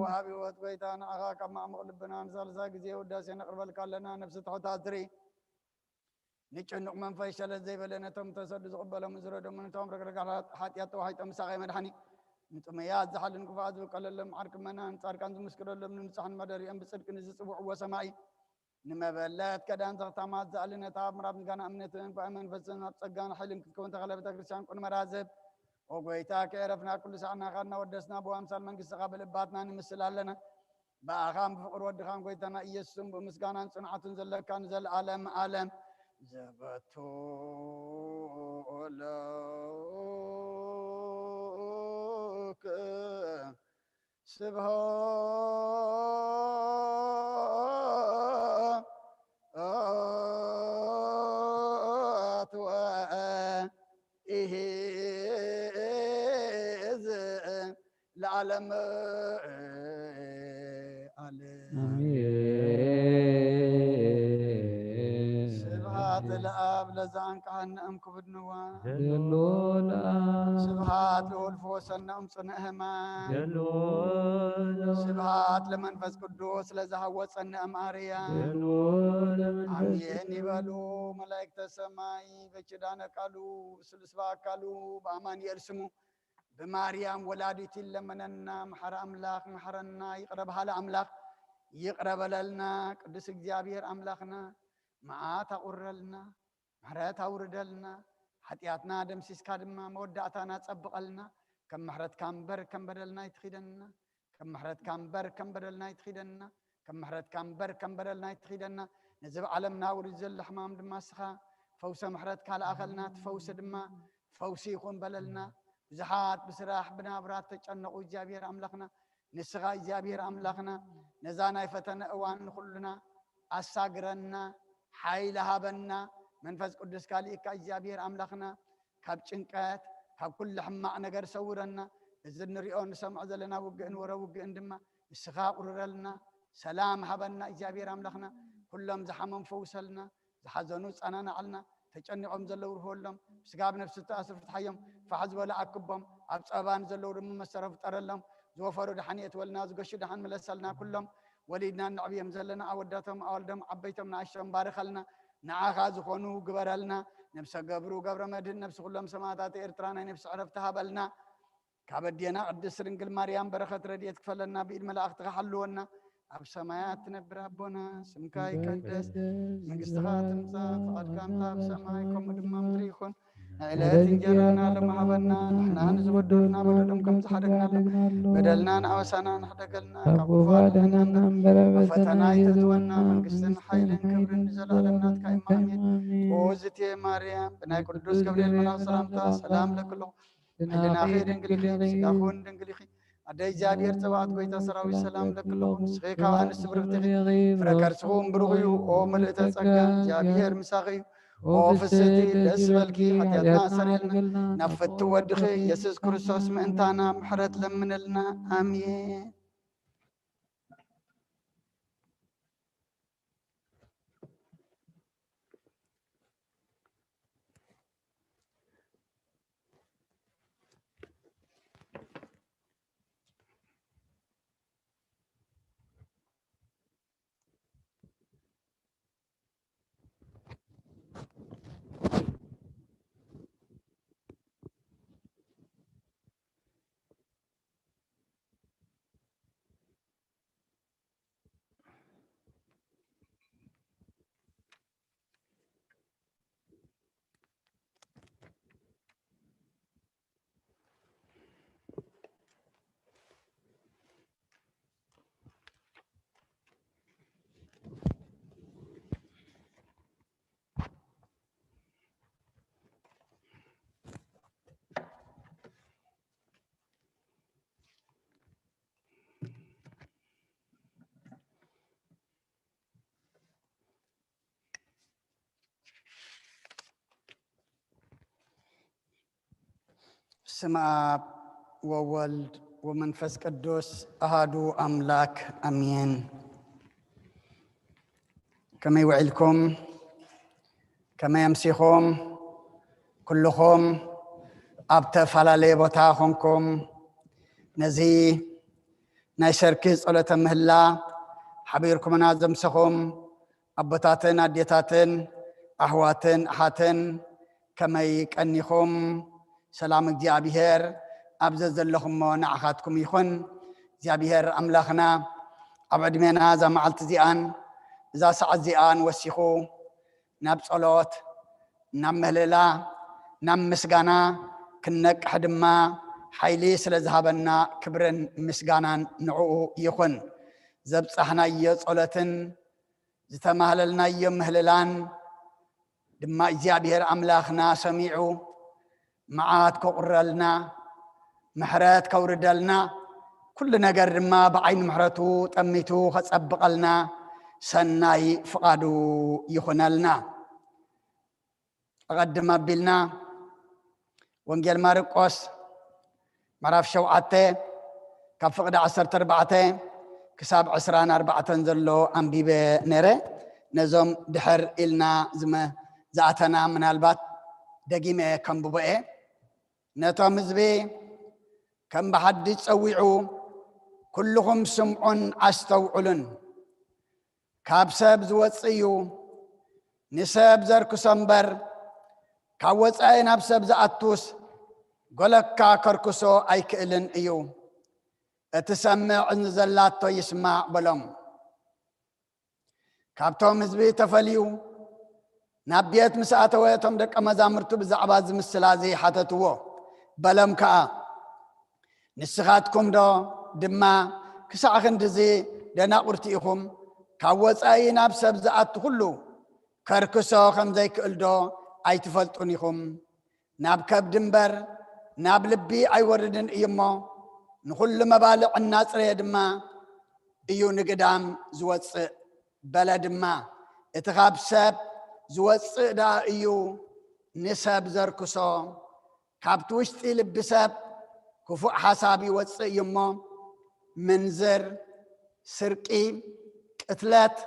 [SPEAKER 2] ወሃቢ ህይወት ጎይታ ንዓኻ ካብ ማዕሙቕ ልብና ንሳልሳ ግዜ ውዳሴ ነቕርበልካ ኣለና ነፍሲ ትሑታት ትርኢ ንጭኑቕ መንፈስ ሸለት ዘይበለ ነቶም ተሰዱ ዝቕበሎም ዝረዶምን ነቶም ረግረጋት ሓጢኣት ተዋሒጦም ምሳቐይ መድሓኒ ንጥመያት ዝሓልን ክፉኣት ዝብቀለሎም ዓርክመና ንጻድቃን ዝምስክረሎም ንምንጻሕን መደሪኦም ብጽድቂ ንዝጽውዕዎ ሰማይ ንመበለት ከዳን ዘኽታማት ዝኣልነታ ምራብ ምስጋና እምነትን ጓዕ መንፈስን ኣብ ጸጋን ሓይልን ክትከውን ተኸለ ቤተ ክርስቲያን ቁን መራዘብ ኦ ጎይታ ከዕረፍና ኩሉ ሰዓና ኻድና ወደስና ብኣምሳል መንግሥትኻ ብልባትና ንምስል ኣለና ብኣኻን ብፍቕሪ ወድኻን ጎይታና ኢየሱስን ብምስጋናን ጽንዓትን ዘለካ ንዘለዓለም ዓለም ዘበቶለክ ስብሃት ወኢሕዝ ለዓለም ስብሃት ለአብ ለዛንቃህነእም ክብድንዋ ስብሃት ለወልፎ ሰናኦም ጽንዕ ህማን ስብሃት ለመንፈስ ቅዱስ ለዝሃወፀነእም ኣርያም አሜን ይበሉ መላእክተ ሰማይ በኪዳነ ቃሉ ስልስባካሉ በአማኑኤል ስሙ በማርያም ወላዲት ይለመነና መሐረ አምላክ መሐረና ይቅረብሃለ አምላክ ይቅረበለልና ቅዱስ እግዚአብሔር አምላክና መዓት አቁረልና ምሕረት አውርደልና ኃጢአትና ደምሲስካ ድማ መወዳእታና ጸብቀልና ከም ምሕረትካ እምበር ከም በደልና ይትኺደና ከም ምሕረትካ እምበር ከም በደልና ይትኺደና ከም ምሕረትካ እምበር ከም በደልና ይትኺደና ነዚ ብዓለምና ውርድ ዘሎ ሕማም ድማ ስኻ ፈውሰ ምሕረትካ ለኣኸልና ትፈውሲ ድማ ፈውሲ ይኹን በለልና ብዙሓት ብስራሕ ብናብራት ተጨነቁ እግዚአብሔር አምላክና نسخا إجابير أملاخنا نزانا يفتنا أوان كلنا أساقرنا حيل هابنا منفس قدس كاليك إجابير أملاخنا كاب چنكات كاب كل حماء نقر سورنا إذن نريون سمع ذلنا وقئن ورا وقئن دما نسخا قررلنا سلام هابنا إجابير أملاخنا كلهم زحمم فوسلنا زحزنوس أنا نعلنا تجنعهم زلور هولهم سقاب نفس التأسف تحيهم فحزب ولا عقبهم أبصابان زلور من مسرف ترلهم زوفروا دحنيت والناس قشوا دحن ملسلنا كلهم وليدنا النعبيهم زلنا أودتهم أولدهم عبيتهم نعشهم بارخ لنا نعاخا زخونوا قبر لنا نفس قبروا قبر مدن نفس كلهم سماتات إرترانا نفس عرفتها بلنا كابدينا قدس رنقل مريم برخة رديت كفلنا بإذ ملاخت حلونا أب سمايات نبر ربنا سمكاي كدس منقستها تمسا فقد كامتا بسمايكم مدما مدريخون عيلات جرانا لما حبنا نحنا نزودنا بدلهم كم تحرقنا بدلنا نعوسنا نحدقلنا كبوفادنا وفتنا يتدونا منقستنا حيل كبر زلالنا تكاي مامين ووزتي مريم بناي قدوس قبريل من أسرامتا سلام لكله حيلنا خير انقليخي سقاخون انقليخي أدي جابير تبعت بيت سراوي السلام لك لهم سخيكا عن السبرتخي فركرسخون برغيو أو ملئت سقا جابير مساقي أو فستي لأسفلكي حتياتنا سريلنا نفت ودخي يسوس كريستوس مأنتانا محرت لمن لنا آمين سمع وولد ومنفس قدوس أهادو أملاك أمين كما يوعلكم كما يمسيكم كلكم أبتفل لي بتاخنكم نزي نايشركز على تمهلا حبيركم نازم سخم أبتاتن أديتاتن أحواتن أحاتن كما يكأنيكم سلام እግዚአብሔር أبززلهم ونعخاتكم يخون እግዚአብሔር أملاخنا أبعدمنا ذا معلت زيان ذا سعد زيان وسيخو ناب صلوات نام مهللا نام مسغانا كنك حدما حيلي سلذهبنا كبرن مسغانا نعو يخون زبصحنا يصلتن زتمهللنا يمهللان دما እግዚአብሔር أملاخنا سميعو معات كورلنا محرات كوردلنا كل نجر ما بعين محرتو تميتو خصبقلنا سناي فقادو يخنلنا قدم بلنا وانجيل مارقوس معرف شوعته كفقد 14 كساب 14 زلو انبيبه نره نزوم دحر إلنا زما زاتنا من البات دقيمه كم ببئه نتام زبي كم بحد تصوعوا كلهم سمعون استوعلن كابسب زوصيو نسب زركو سمبر كاوصاي نابسب زاتوس غلكا كركسو ايكلن ايو اتسمع انزلاتو يسمع بلوم كابتوم زبي تفليو نابيت مساته ويتم دق مزامرتو بزعبا زمسلازي حتتو بلم كا نسخاتكم دو دما كساخن دزي دنا قرتيكم كاوصاي ناب سبزات كله كركسو خمزي كلدو اي تفلطونيكم ناب كب دنبر ناب لبي اي وردن ايمو نخل مبالغ الناس ريدما إيو نقدام زوص بلد ما اتخاب سب زوص دا إيو نسب زركسو كابتوشتي لبسب كفو حسابي وص يمو منزر سرقي قتلات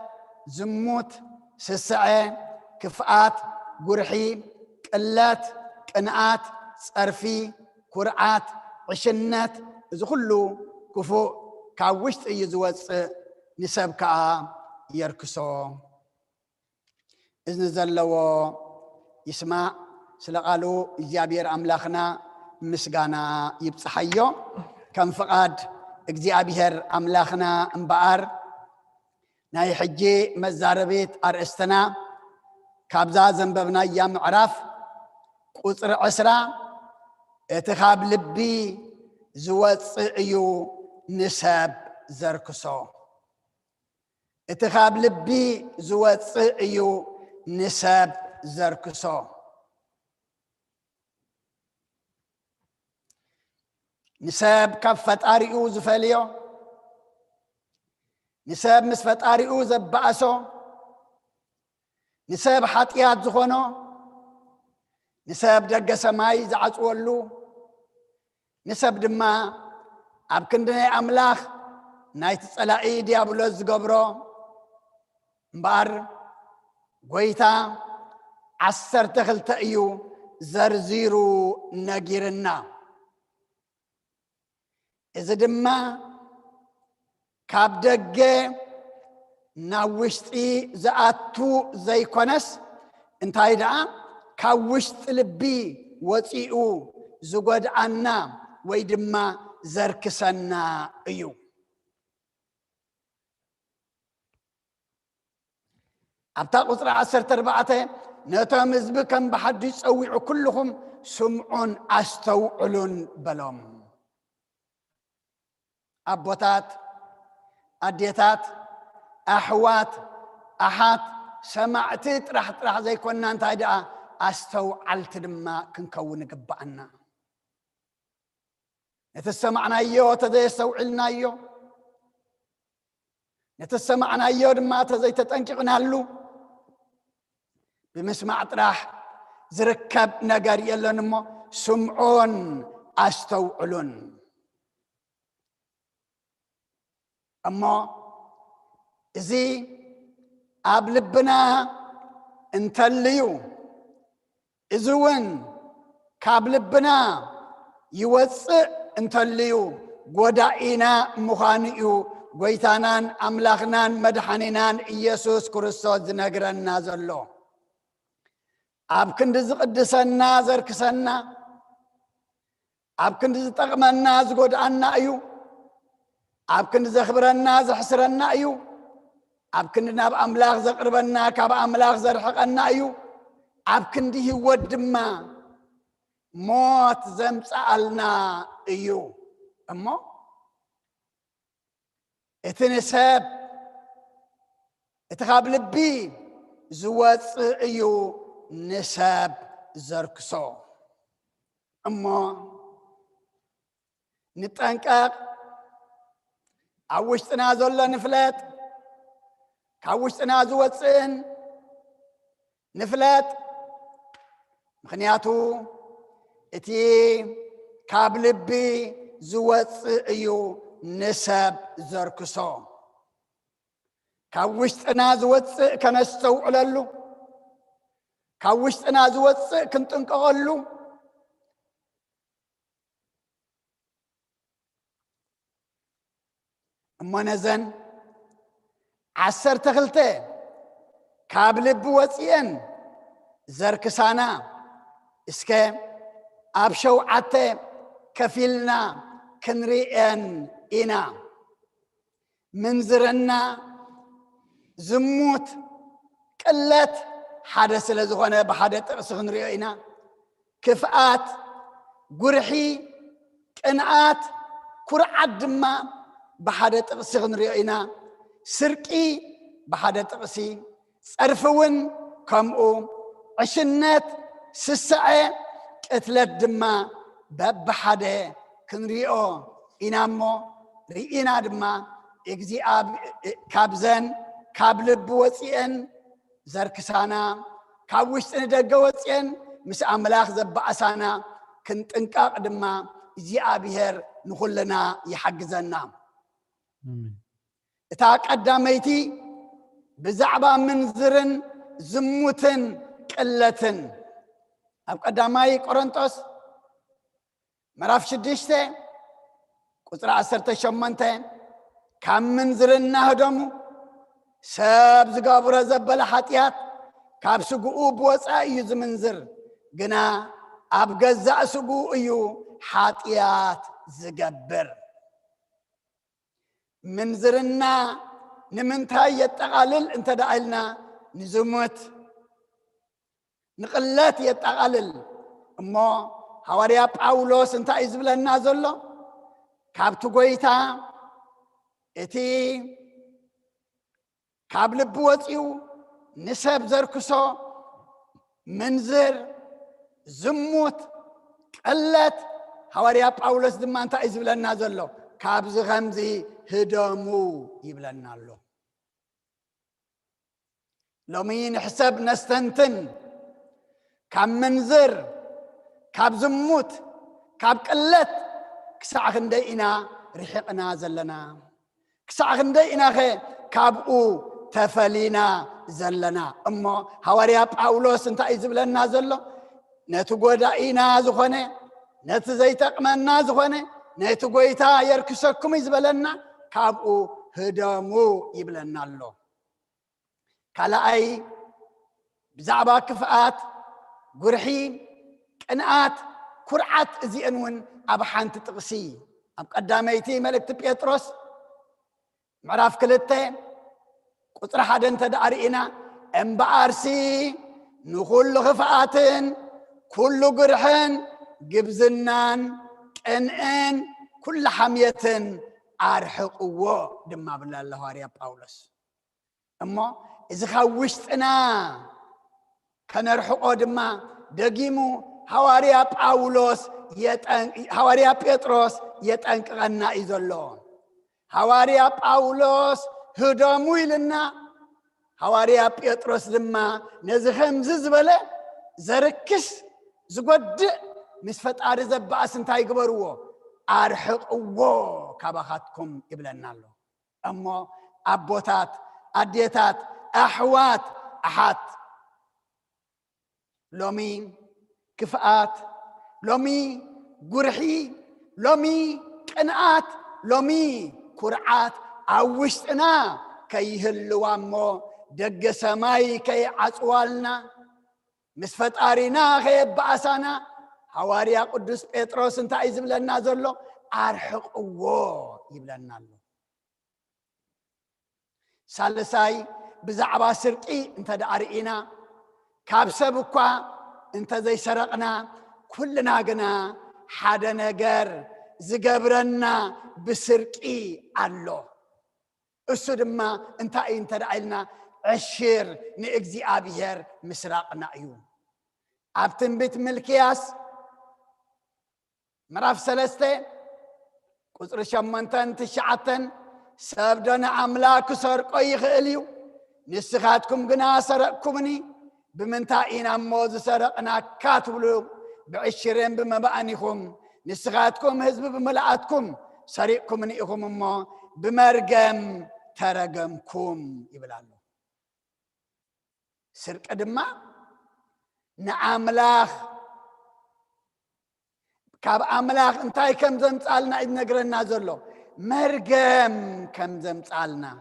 [SPEAKER 2] زموت سسعي كفآت قرحي قلات قناعات صرفي كرعات عشنات إذا كله كفو كاوشت يزوص نسب كا يركسو إذن زلو يسمع سلقالو إجابير أملاخنا مسقانا يبصحيو كم فقاد إجابير أملاخنا انبار ناي حجي مزاربيت أرستنا كابزا زنببنا أيام عراف قصر عسرا اتخاب لبي زوص إيو نسب زركسو اتخاب لبي زوص إيو نسب زركسو نسب كفت أريو زفليو نسب مسفت أريو زبأسو نسب حطيات زخونو نسب دق سماي زعصولو نسب دما أبكندني أملاخ نايت صلاعي ديابلوز زقبرو مبار قويتا عسر تخلت أيو زرزيرو ناقيرنا إذا دما كاب دقة ناوشتي زعاتو زي كونس انتاي دا كاوشت لبي وطيئو زقود عنا ويدما زركسنا أيو أبتا قطر عسر تربعته نتام زبكم بحديث أويع كلهم سمعون أستوعلون بلوم أبوتات أديتات أحوات أحات سمعتي راح زي كنا انت هيدا أستوعلت لما كنكون قبعنا نتسمعنا أيوه تزي استوعلنا أيوه نتسمعنا أيوه لما تزي تتنكعنا له بمسمع راح زركب نقر يلا نمو سمعون أستوعلون أما إذي أبلبنا انتليو إذوين كابلبنا يوصي انتليو قدائنا مخانيو قويتانان أملاخنان مدحانينان إيسوس كريستوس نقرنا زلو أبكن رزق قدسنا زركسنا أبكن رزق تغمنا زقود عنا أيو أبكن زخبرنا زحسرنا أيو أبكن ناب أملاخ زقربنا كاب أملاخ زرحقنا أيو أبكن ديه ودما موت زمسألنا أيو أما اتنساب اتخاب لبي زوات أيو نساب زركسو أما نتنكاق عوشتنا زولا نفلات كعوشتنا زواتسين نفلات مخنياتو اتي كابلبي زوات ايو نسب زركسو كعوشتنا زوات كنستو علالو كعوشتنا زوات كنتنقغلو أما نزن عسر تغلته كابلب وطيئن زركسانا اسكي أبشو عته كفيلنا كنريئن إنا منزرنا زموت قلت حدث لزغنا بحدث تقصغن ريئنا كفآت قرحي كنعات كرعات دما بحادة تقصي رأينا سرقي بحادة تقصي صرفون كمو عشنات سسعة قتلت دما بحادة كنريو إنامو رئينا دما إجزياب كابزن كابلب وصيان زركسانا كابوشتن دقا وصيان مس أملاخ زبعسانا كنت انقاق دما إجزيابيهر نخلنا يحجزنا إتاك قداميتي بزعبا منذرن زموتن قلتن أب قداماي قرنطوس مراف شدشته قطر 18 كم منذرنا هدمو ساب زقابر زبل حاتيات كاب سقو بوصا يز منذر قنا أب قزع سقو يو حاتيات زقبر منذرنا نمنتهي يتقالل انت دعيلنا نزمت نقلات يتقالل اما حواريا باولوس انت ايزبلنا زلو كابتو قويتا اتي كابل بوطيو نسب زركسو منذر زموت قلت حواريا باولوس دما انت ايزبلنا زلو كابز غمزي هدمو يبلنا له لو مين حسب نستنتن كم منذر كاب زموت كاب قلت كسع خندينا رحقنا زلنا كسع خندينا خي كابو تفلينا زلنا اما حواريا باولوس انت ايزبلنا زلو نتو غداينا زخونه نت زيتقمنا زخونه نتو غويتا يركسكم يزبلنا كابو هدمو يبلنا له كلا اي بزعبا كفات قرحي قنات كرعات زينون ابحانت تقسي اب قداميتي ملكت بيتروس معراف كلته قطر حدن تدارينا امبارسي نقول خفاتن كل قرحن جبزنان قنئن كل حميتن أرحقوا دم بالله الله هاريا باولس أما إذا خوشتنا كان أرحقوا دم دقيمو هواريا باولس هواريا بيتروس يتأنك غنا إذلون هواريا باولس هدامو لنا هواريا بيتروس دم نزخم زبلة زركش زقد مسفت أرز بأس انتهي قبروه أرحقوا كباخاتكم يبلنا له أما أبوتات أديتات أحوات أحات لومي كفاءات لومي قرحي لومي قناعات لومي كرعات عوشتنا كي هلوا أمو دق سماي كي عصوالنا مسفت أرينا خيب بأسانا حواريا قدس بيتروس انت عايز لنا زلو أرحقوا يبلنا له سالساي بزعبا سرقي انت دارئينا كابسبكوا انت زي سرقنا كلنا قنا حدا نقر زقبرنا بسرقي الله السدما انت دعيلنا عشير نأجزي آبيهر مسراقنا عيون عبتن بيت ملكياس مراف سلسته قصر شمنتن تشعتن سابدنا عملاك سرقو يخيليو نسخاتكم قنا سرقكمني بمنتائنا موز سرقنا كاتبلو بعشرين بمبانيكم نسخاتكم هزب بملعاتكم سرقكم نئكم امو بمرقم ترقمكم يبلالو سرق دما نعملاخ كاب أملاخ انتاي كم زمصالنا إذ نقرنا زلو مرقم كم زمصالنا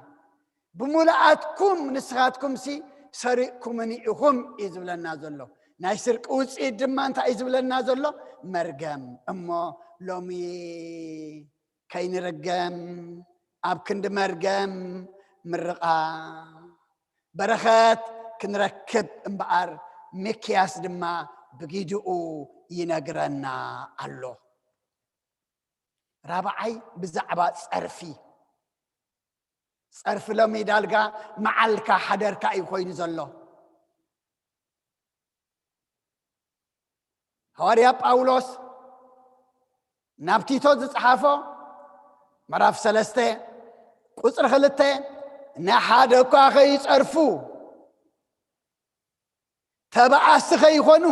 [SPEAKER 2] بملاءاتكم نسخاتكم سي سرقكم نئهم إذ لنا زلو ناي سرق وصي دما انتا إذ لنا زلو مرقم أما لومي كاين رقم أبكند مرقم مرقا برخات كنركب انبعر مكياس دما بقيدو ينقرنا الله رابعي بزعبات صرفي صرف لمي دالقا معلكا حدركا يخوين زلو هواريا باولوس نابتيتو زصحافو ምዕራፍ 3 ቁጽሪ 2 ንሓደ እኳ ከይጸርፉ ተባዓስቲ ከይኾኑ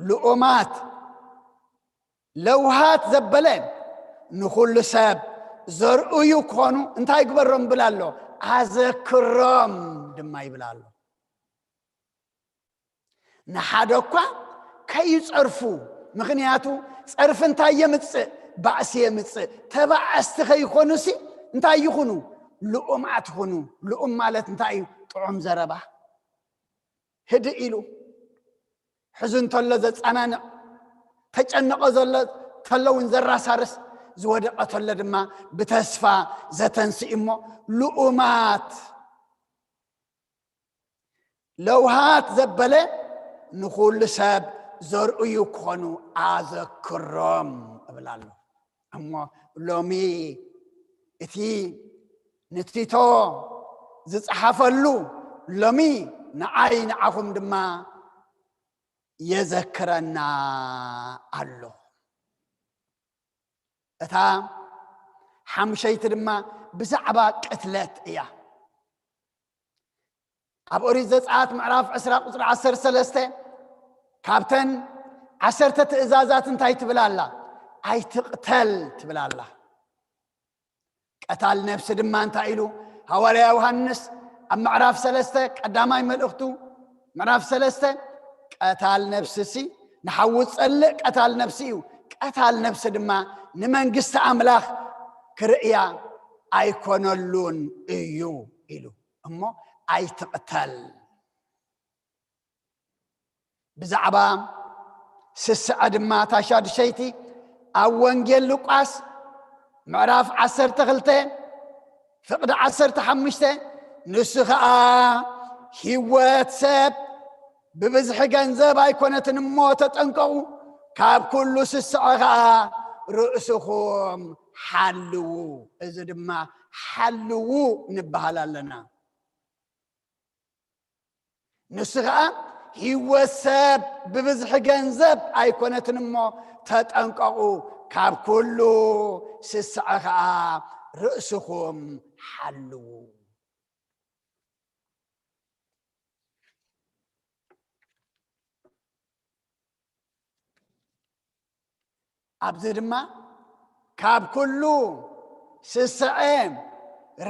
[SPEAKER 2] ልኡማት ለውሃት ዘበለ ንኹሉ ሰብ ዘርእዩ ክኾኑ እንታይ ግበሮም ብላ ኣሎ ኣዘክሮም ድማ ይብላ ኣሎ ንሓደ እኳ ከይጸርፉ ምኽንያቱ ጸርፍ እንታይ የምጽእ ባእሲ የምጽእ ተባዓስቲ ከይኾኑሲ እንታይ ይኹኑ ልኡማት ይኹኑ ልኡም ማለት እንታይ እዩ ጥዑም ዘረባ ህድ ኢሉ ሕዝን ተሎ ዘጸናንዕ ተጨነቀ ዘሎ ተለውን ዘራሳርስ ዝወደቀ ተሎ ድማ ብተስፋ ዘተንስኢ እሞ ልኡማት ለውሃት ዘበለ ንኹሉ ሰብ ዘርእዩ ክኾኑ ኣዘክሮም እብላ ኣሎ እሞ ሎሚ እቲ ንቲቶ ዝጸሓፈሉ ሎሚ ንዓይ ንዓኹም ድማ የዘክረና ኣሎ እታ ሓሙሸይቲ ድማ ብዛዕባ ቅትለት እያ ኣብ ኦሪት ዘጸአት ምዕራፍ 20 ቁጽሪ 13 ካብተን 10 ትእዛዛት እንታይ ትብላ ኣላ ኣይትቕተል ትብላ ኣላ ቀታል ነፍሲ ድማ እንታይ ኢሉ ሐዋርያ ዮሐንስ ኣብ ምዕራፍ 3 ቀዳማይ መልእኽቱ ምዕራፍ 3 ቀታል ነፍሲ ንሓውፅ ጸልእ ቀታል ነፍሲ እዩ ቀታል ነፍሲ ድማ ንመንግስቲ ኣምላኽ ክርእያ ኣይኮነሉን እዩ ኢሉ እሞ ኣይትቕተል ብዛዕባ ስስዐ ድማ ታሻድሸይቲ ኣብ ወንጌል ሉቃስ ምዕራፍ 12 ፍቕዲ 15 ንሱ ኸዓ ህይወት ሰብ ብብዝሒ ገንዘብ ኣይኮነትን እሞ ተጠንቀቑ ካብ ኩሉ ስስዐ ኸዓ ርእስኹም ሓልዉ እዚ ድማ ሓልዉ ንበሃል ኣለና ንሱ ኸዓ ህይወት ሰብ ብብዝሒ ገንዘብ ኣይኮነትን እሞ ተጠንቀቑ ካብ ኩሉ ስስዐ ኸዓ ርእስኹም ሓልዉ ኣብዚ ድማ ካብ ኩሉ ስስዐ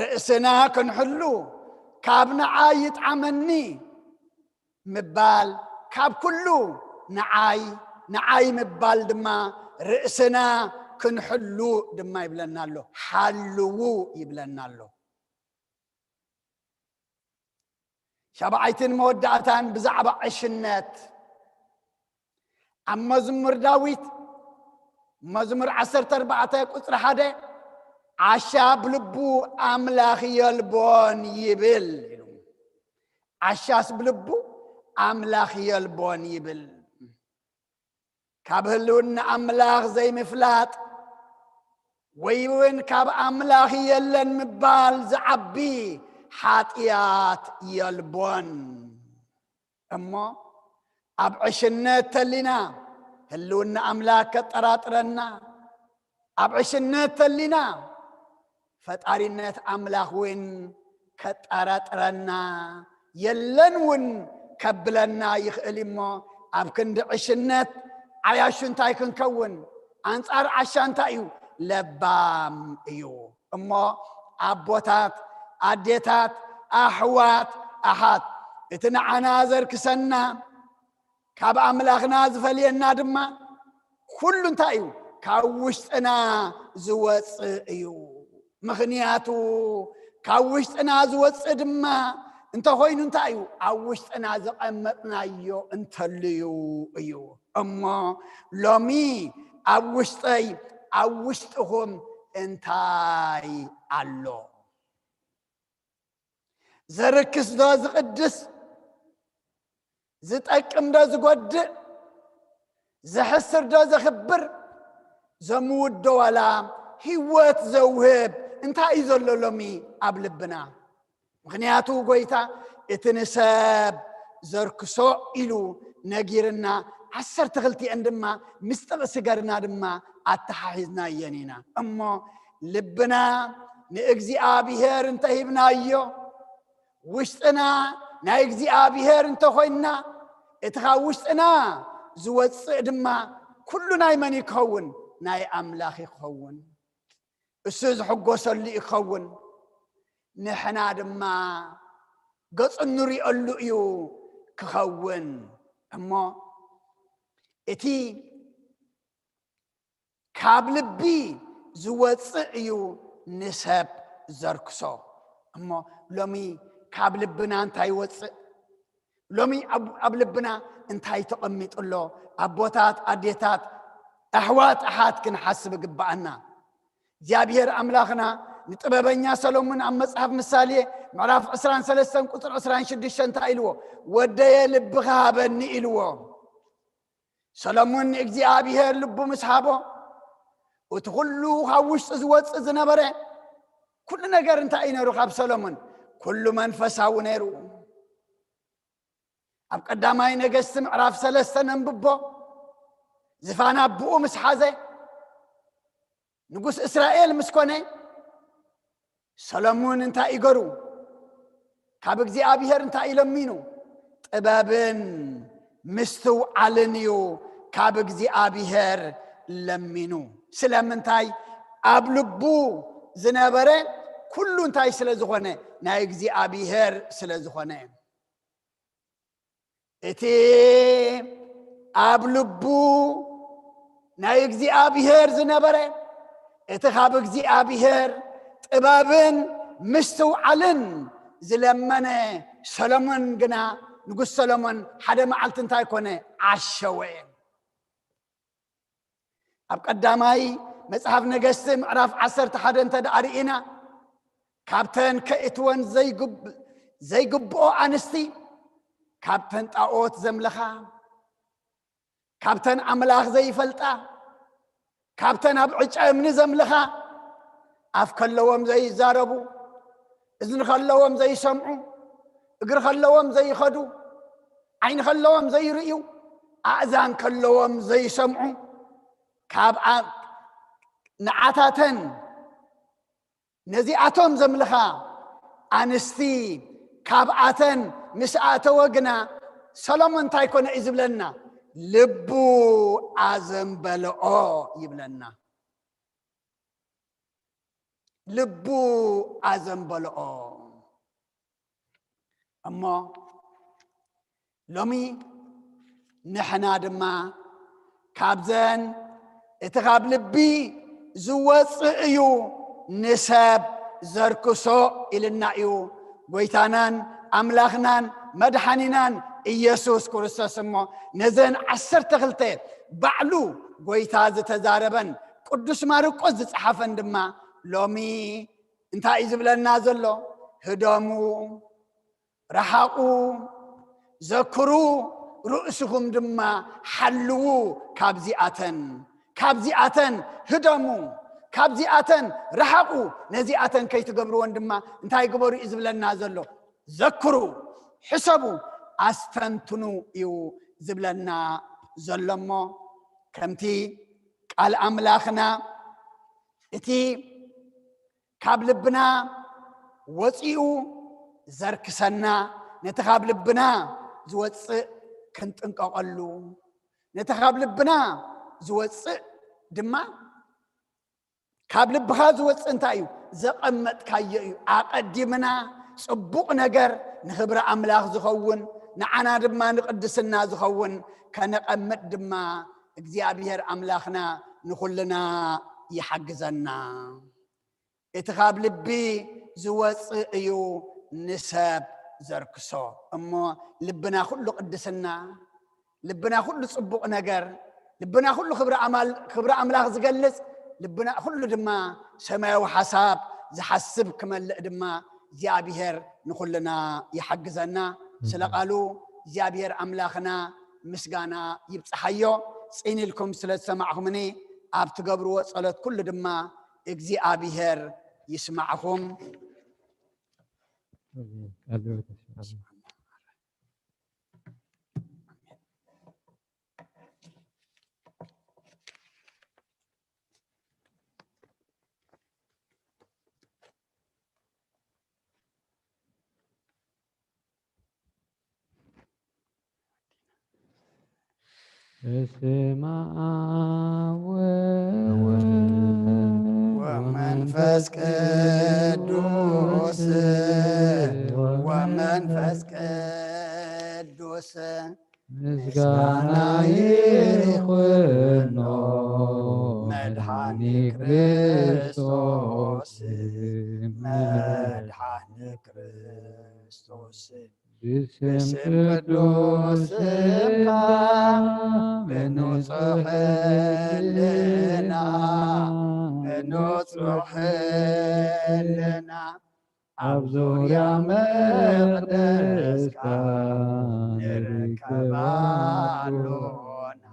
[SPEAKER 2] ርእስና ክንሕሉ ካብ ንዓይ ይጥዓመኒ ምባል ካብ ኩሉ ንዓይ ምባል ድማ ርእስና ክንሕሉ ድማ ይብለና ኣሎ ሓልዉ ይብለና ኣሎ ሻብዓይትን መወዳእታን ብዛዕባ ዕሽነት ኣብ መዝሙር ዳዊት መዝሙር 14 ቁጽሪ 1 ዓሻ ብልቡ ኣምላኽ የልቦን ይብል ዓሻስ ብልቡ ኣምላኽ የልቦን ይብል ካብ ህልውና ኣምላኽ ዘይምፍላጥ ወይ እውን ካብ ኣምላኽ የለን ምባል ዝዓቢ ሓጢያት የልቦን እሞ ኣብ ዕሽነት ተሊና ህልውና ኣምላኽ ከጠራጥረና ኣብ ዕሽነት ተሊና ፈጣሪነት ኣምላኽ እውን ከጠራጥረና የለን እውን ከብለና ይኽእል እሞ ኣብ ክንዲ ዕሽነት ዓያሹ እንታይ ክንከውን ኣንጻር ዓሻ እንታይ እዩ ለባም እዩ እሞ ኣቦታት ኣዴታት ኣሕዋት ኣሓት እቲ ንዓና ዘርክሰና ካብ ኣምላኽና ዝፈልየና ድማ ኩሉ እንታይ እዩ ካብ ውሽጥና ዝወፅእ እዩ ምኽንያቱ ካብ ውሽጥና ዝወፅእ ድማ እንተኾይኑ እንታይ እዩ ኣብ ውሽጥና ዘቐመጥናዮ እንተልዩ እዩ እሞ ሎሚ ኣብ ውሽጠይ ኣብ ውሽጥኹም እንታይ ኣሎ ዘርክስ ዶ ዝቕድስ ዝጠቅም ዶ ዝጎድእ ዝሕስር ዶ ዘኽብር ዘምውዶ ዋላ ህይወት ዘውህብ እንታይ እዩ ዘሎ ሎሚ ኣብ ልብና ምኽንያቱ ጎይታ እቲ ንሰብ ዘርክሶ ኢሉ ነጊርና 12 ድማ ምስ ጥቕሲ ገርና ድማ ኣተሓሒዝና እየን ኢና እሞ لبنا نأجزي أبيهر انت هبنا أيو وشتنا نأجزي أبيهر انت خوينا اتخا وشتنا زوات صدما كلنا يمن يكون ناي أملاخ يكون السوز حقو سلي يكون نحنا دما قص النوري اللؤيو كخون أما إتي كابلبي زوات صعيو نسب زركسو أما لومي كابلبنا انتاي وصع لومي أبلبنا انتاي تقميت الله أبوتات أديتات أحوات أحات كن حسب قبعنا جابير أملاخنا نتبابنيا سلومن أم مصحف مثالي معرف عسران سلسن قطر عسران شدشن تايلو ودي لبغها بني إلو سلومن إجزي أبيهر لبو مصحابو وتغلو هاوش زوات زنبرة كل نجار انت أين رخاب سلومن كل منفسه نيرو أبقدامي نجس معرف سلسن نببو زفانا بو مسحازي نقص إسرائيل مسكوني سلمون انتا إيقرو كابك زي أبيهر انتا إلمينو طبابن مستو علنيو كابك زي أبيهر لمينو سلام انتاي أبلبو زنابره كلو انتاي سلزخونه نايك زي أبيهر سلزخونه اتي أبلبو نايك زي أبيهر زنابره اتخابك زي أبيهر طبابن مستو علن زلمنه سلمون قنا نقول سلمون حدا معلت انتاي كونه عشوه أبقدامي مصحف نجست معرف 11 انت دارينا كابتن كأتون زي قبو أنستي كابتن طاوت زملخا كابتن أملاخ زي فلتا كابتن أبعج من زملخا أف كلوهم زي زاربو إذن خلوهم زي سمعو اقر خلوهم زي خدو عين خلوهم زي رئيو أعزان كلوهم زي سمعو كاب نعاتاتن نزيعتهم زملخا أنستي كابعاتن مسعات وقنا سلامن تايكون إزبلنا لبو عزم بلعو يبلنا لبو عزم بلعو أما لومي نحنا دما كابزن اتخاب لبي زوصعيو نسب زركسو إلنا إيو قويتانان أملاخنان مدحانينان إيسوس كورسوس مو نزن 10 تغلطات بعلو قويتاز تزاربن قدس مارقوز صحافن دما لومي انتا إزبلنا زلو هدامو رحاقو ذكرو رؤسهم دما حلو كابزياتن هدامو كابزياتن رحاقو نزياتن كي تقبرون دما انتا يقبرو إزبلنا زلو ذكرو حسبو أستنتنو يو زبلنا زلمو كمتي قال أملاخنا اتي كابلبنا وصيو زركسنا نتخابلبنا زوص كنت انقالو نتخابلبنا زوص دما كابلبها زوص انتايو زقمت كايو اقدمنا صبوق نجر نخبر أملاخ زخون نعنا دما نقدسنا زخون كنقمت دما እግዚአብሔር أملاخنا نخلنا يحجزنا اتخاب لبي زوصيو نسب زركسو أما لبنا كله قدسنا لبنا كله صبوق نجر لبنا كله خبر أملاخ زجلس لبنا كله دما سماء وحساب زحسب كمل دما እግዚአብሔር نخلنا يحجزنا سلقالو እግዚአብሔር أملاخنا مسجانا يبصحيو صين لكم سلت سمعكمني أبتقبروا صلاة كل دما እግዚአብሔር يسمعكم
[SPEAKER 3] በስመ አብ ወወልድ
[SPEAKER 2] ወመንፈስ ቅዱስ ወመንፈስ ቅዱስ
[SPEAKER 3] ምስጋና ይሁኖ
[SPEAKER 2] መድኃኒ ክርስቶስ መድኃኒ ክርስቶስ
[SPEAKER 3] ብስም ቅዱስካ
[SPEAKER 2] በንጹሕ ሕሊና በንጹሕ ሕሊና ኣብ ዙርያ መቅደስካ ንርከባሎና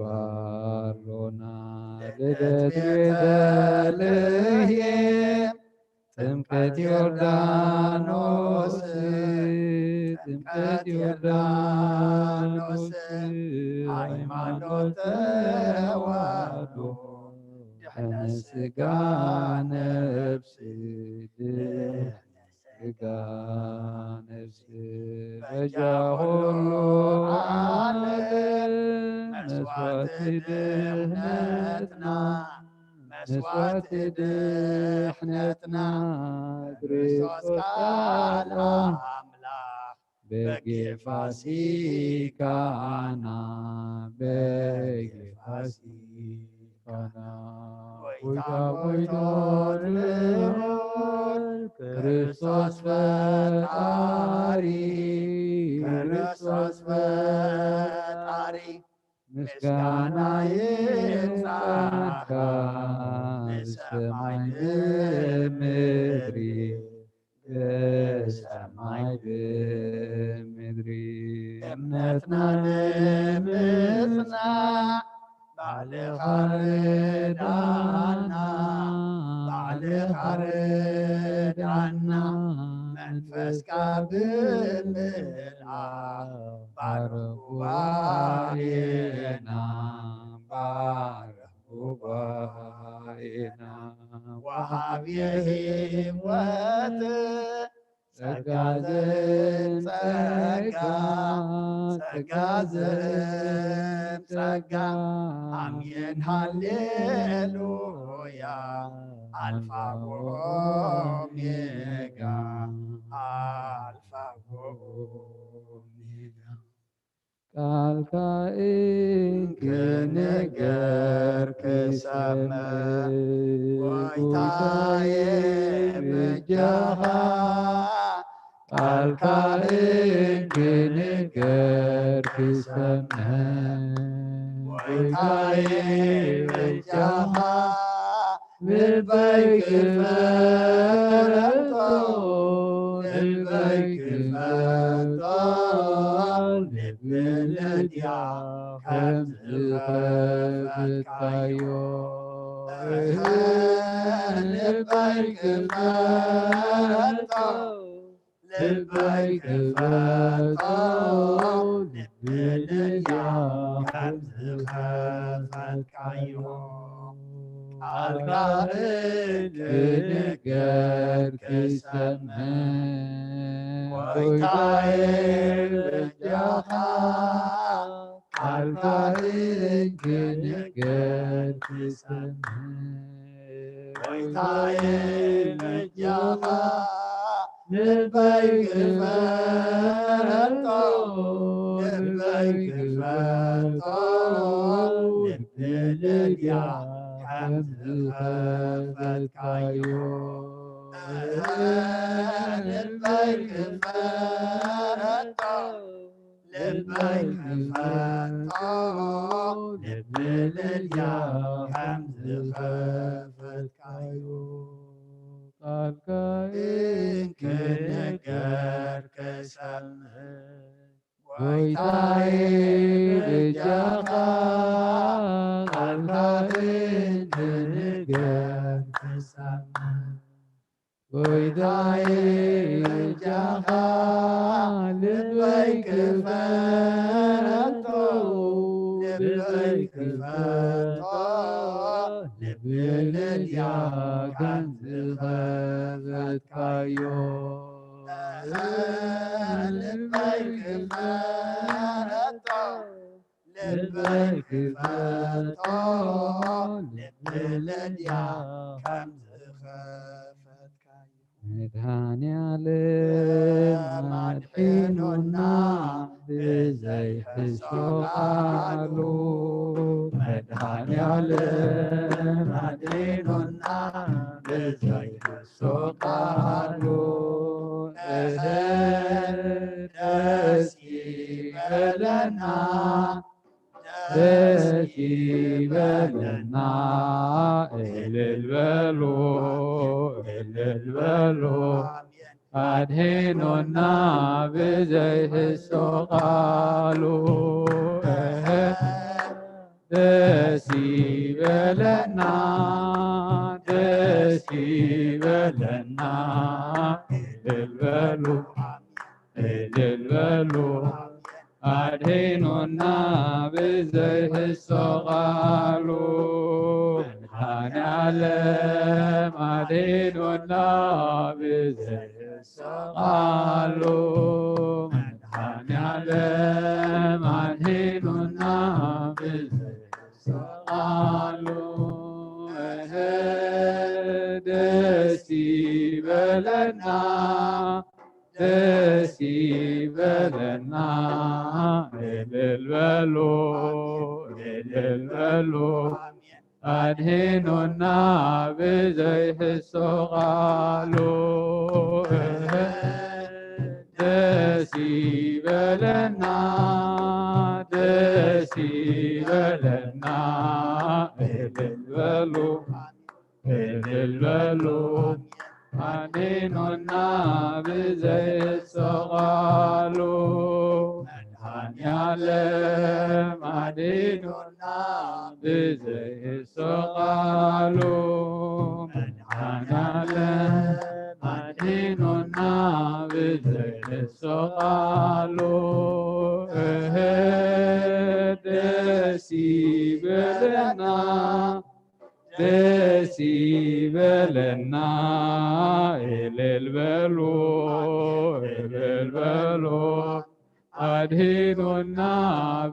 [SPEAKER 3] ንርከባሎና ልደት ቤተልሔም ጥምቀት ዮርዳኖስ ጥምቀት ዮርዳኖስ
[SPEAKER 2] ሃይማኖት ተዋህዶ
[SPEAKER 3] ድሕነ ሥጋ ነፍስ ሥጋ ነፍስ በጃ ሁሉ ዓለም መስዋዕት ድህነትና መስዋዕት ድሕነትና ክርስቶስ ቃል አምላክ በጌፋሲካና በጌፋሲካና ጎይታ ጎይቶ ልዑል ክርስቶስ ፈጣሪ
[SPEAKER 2] ክርስቶስ ፈጣሪ
[SPEAKER 3] ምስጋና ይብዛካ በሰማይ በምድሪ በሰማይ በምድሪ
[SPEAKER 2] እምነትና ልምፅና ባዕልኻ ርዳእና ባዕልኻ ርዳእና መንፈስካ ብምልኣኽ ባርኽ ጉባኤና ባርኽ ጉባኤና ወሃብየ ሕይወት ጸጋ ዘንጸጋ ጸጋ ዘንጸጋ አሜን ሃሌሉያ አልፋ ወኦሜጋ አልፋ ወኦሜጋ
[SPEAKER 3] ቃልካ እንክንገር ክሰምዕ
[SPEAKER 2] ጎይታዬ ምልጃኻ
[SPEAKER 3] ቃልካ እንክንገር ክሰምዕ
[SPEAKER 2] ጎይታዬ ምልጃኻ ልበይ ክፈቶ ልበይ ክፈቶ ልብልድያ ከም ዝኸፍትካዮ ልበይ ክፈቶ ልበይ ክፈቶ ልብልድያ ከም ዝኸፍትካዮ ቃልካ እንክንገር ክሰምዕ ጎይታዬ ምልጃኻ ቃልካ እንክንገር ክሰምዕ ጎይታዬ ምልጃኻ ልበይ ክፈቶ ልበይ ክፈቶ ልብልድያ ከም ዝኸፍትካዮ ልበይ ክፈቶ ልበይ ክፈቶ ልብልድያ ከም ዝኸፍትካዮ
[SPEAKER 3] ቃልካ
[SPEAKER 2] እንክንገር ክሰምዕ
[SPEAKER 3] ጎይታዬ ምልጃኻ ቃልካ እንክንገር ክሰምዕ ጎይታዬ ምልጃኻ ልበይ ክፈቶ ልበይ ክፈቶ ልብልድያ ከም ዝኸፍትካዮ
[SPEAKER 2] ልበይ ክፈቶ
[SPEAKER 3] ልበይ ክፈቶ ልብለድያ ከም ዝኸፈትካዮ
[SPEAKER 1] መድኃኔዓለም አድሒኑና ብዘይሕሶ ቃሉ መድኃኔዓለም አድሒኑና ብዘይሕሶ ቃሉ ደስ ይበለና ደስ ይበለና እልል በሉ እልል በሉ አድሒኑና ብዘይሕሶ ቃሉ ደስ ይበለና ደስ ይበለና እልል በሉ እልል በሉ አድሒኑና ብዘይሕሶ ቃሉ መድኃኔዓለም አድሒኑና ብዘይሕሶ ቃሉ መድኃኔዓለም አድሒኑና ብዘይሕሶ ቃሉ ደስ ይበለና ደስ ይበለና እልል በሉ እልል በሉ አድሒኑና ብዘይሕሶ ቃሉ ደስ ይበለና ደስ ይበለና እልል በሉ እልል በሉ አድሒኑና ብዘይሕሶ ቃሉ መድኃኔዓለም አድሒኑና ብዘይሕሶ ቃሉ መድኃኔዓለም አድሒኑና ብዘይሕሶ ቃሉ ደስ ይበለና ደስ ይበለና እልል በሉ እልል በሉ አድሒኑና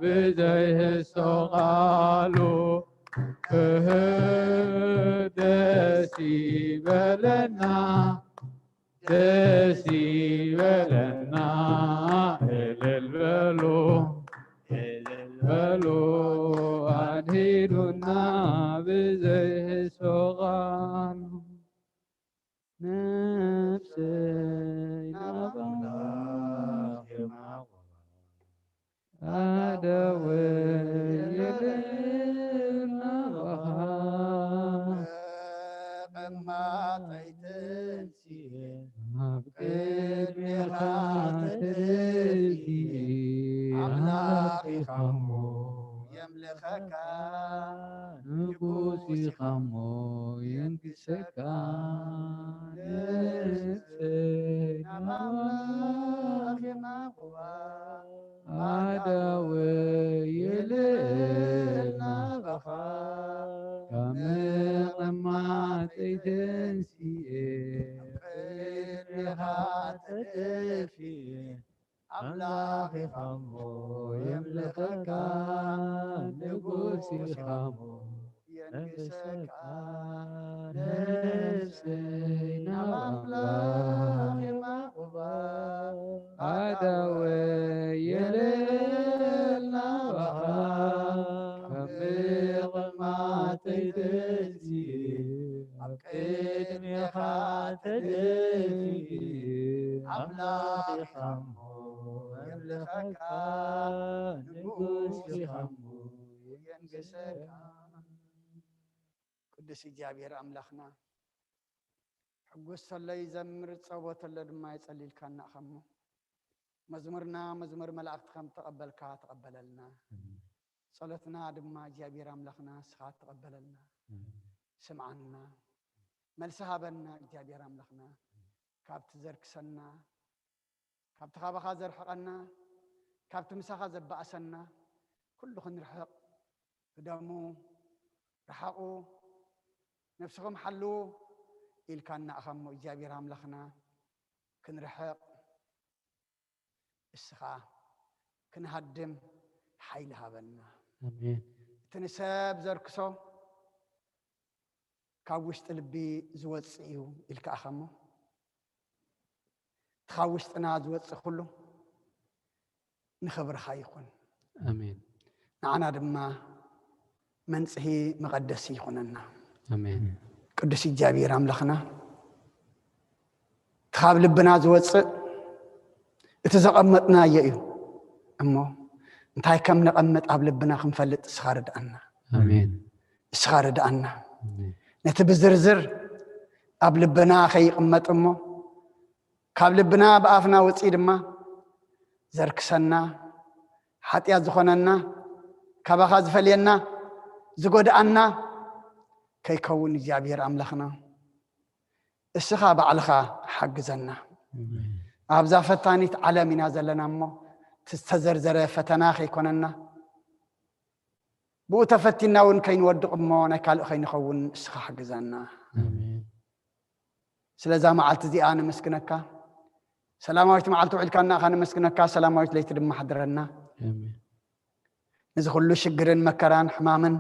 [SPEAKER 1] ብዘይሕሶ ቃሉ ደስ ይበለና ደስ ይበለና እልል በሉ እልል በሉ አድሒኑና ብዘይሕሶ ቃሉ ነፍሰይ ናባህ አደወይ ልናባህ
[SPEAKER 2] ቀማጠይትንሲየ
[SPEAKER 1] ኣብ ቅድሜኻ ተደልዪ ኣምላኺኻሞ
[SPEAKER 2] የምልኸካ
[SPEAKER 1] ንጉስ ኢኻሞ የንግሰካ ነፍሰይ
[SPEAKER 2] ናባምላኽ የማቁባ
[SPEAKER 1] ኣዳወይ ልናባኻ ካብ መቐማጠይ ተንሲኤ
[SPEAKER 2] ቅድሜኻ ተደፊየ
[SPEAKER 1] ኣምላኺኻሞ የምልኸካ ንጉስ ኢኻሞ
[SPEAKER 2] የንግሰካ
[SPEAKER 1] ነፍሰይ
[SPEAKER 2] ናባምላኽ
[SPEAKER 1] ናባምላኽ
[SPEAKER 2] የማቁባ
[SPEAKER 1] ኣዳወይ ልናባኻ ካብ መቐማጠይ ተንሲኤ ኣብ ቅድሜኻ ተደፊኤ ኣምላኺኻሞ የምልኸካ ንጉስ ኢኻሞ
[SPEAKER 2] የንግሰካ ቅዱስ እግዚአብሔር አምላኽና ሕጉስ ተሎ ይዘምር ፀወት ተሎ ድማ ይጸልልካ እናኸሞ መዝሙርና መዝሙር መላእክት ከም ተቀበልካ ተቀበለልና ጸሎትና ድማ እግዚአብሔር አምላኽና ስኻ ተቀበለልና ስምዓና መልስ ሃበና እግዚአብሔር አምላኽና ካብቲ ዘርክሰና ካብቲ ኻባኻ ዘርሕቐና ካብቲ ምሳኻ ዘባእሰና ኩሉ ክንርሕቕ ብደሙ ረሓቑ ነፍስኹም ሓልው ኢልካ እናእኸሞ እግዚአብሔር አምላኽና ክንርሕቕ እስኻ ክንሃድም ሓይሊ ሃበና
[SPEAKER 1] آمين
[SPEAKER 2] تنساب زركسو كاوشت لبي زوصيو إلك أخمو تخاوشت أنا زوصي كله نخبر خايخون
[SPEAKER 1] آمين
[SPEAKER 2] نعنا دما منسهي مقدسي خوننا
[SPEAKER 1] آمين
[SPEAKER 2] قدسي جابير أملخنا تخاب لبنا زوصي اتزقمتنا يأيو أمو انتهي كم نقمت قبل لبنا خنفلت اسخارد أنا
[SPEAKER 1] آمين
[SPEAKER 2] اسخارد أنا
[SPEAKER 1] آمين
[SPEAKER 2] نتبزرزر قبل لبنا خي قمت أمو قبل لبنا بأفنا وصيد ما زركسنا حتى يزخوننا كبخاز فلينا زقود أنا كي كون جابير أملخنا السخاب علخا حق زنا أبزا فتانيت على من زلنا أمو تستزرزر فتناخي كوننا بو تفتنا ون كين ودق أمو نكال خين خون السخا حق زنا
[SPEAKER 1] آمين
[SPEAKER 2] سلازا معلت زي أنا مسكنكا سلامات معلت وعلكنا خان مسكنكا سلامات ليت دم حضرنا
[SPEAKER 1] آمين
[SPEAKER 2] نزل كل شجرن مكران حمامن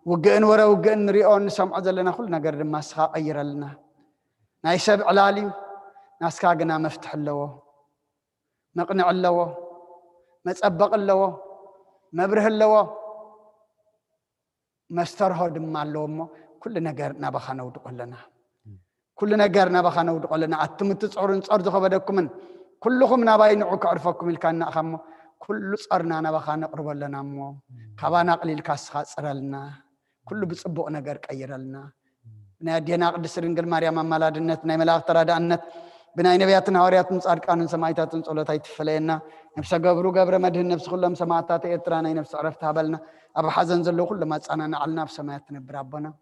[SPEAKER 2] وجئن ورا وجئن ريون سمع زلنا كل نجر ما سخا غير لنا نايسب علالي ناس كاغنا مفتح اللو مقنع اللو متصبق اللو مبره اللو مسترها دم اللو كل نجر نبخنا ودقلنا كل نجر نبخنا ودقلنا اتم تصورن صار زخبدكم كلكم نباين عك عرفكم الكان اخمو كل صرنا نبخنا قرب لنا مو كبانا قليل كاسخا صرلنا كل بصبق نجر قيرلنا نادينا قدس رنجل مريم ملادنت ناي ملاك ترادانت بناي نبياتنا حوارياتن صادقانن سمايتاتن صلوتاي تفلينا نفس غبرو غبر مدهن نفس كلهم سماعتات اترانا نفس عرفت هبلنا ابو حزن زلو كل ما صاننا علنا بسمايات نبر ربنا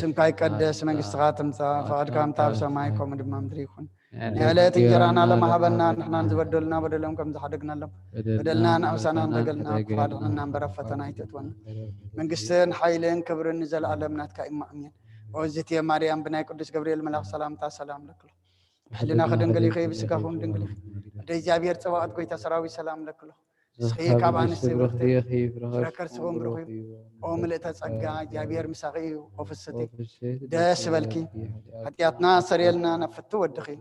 [SPEAKER 2] سمكاي قدس منغستها تمصا فقد كام تاب سمايكم دما مدريكون يالات جرانا لما هبلنا نحن نزبدلنا بدلهم كم زحدقنا لهم بدلنا نفسنا نتقلنا فقدنا برفتنا يتتون منغستن حيلن كبرن نزل عالمنا كائم امين وزيت يا مريم بناي قدس جبريل ملاك سلام لك حلنا خدن قلي خيب سكافون دنقلي دجابير صباحت كويتا سراوي سلام لك سخي كابان سبختي فركر سوم برخي او ملئت صقا جابير مساقي وفستي داس بلكي حتياتنا سريلنا نفت ودخي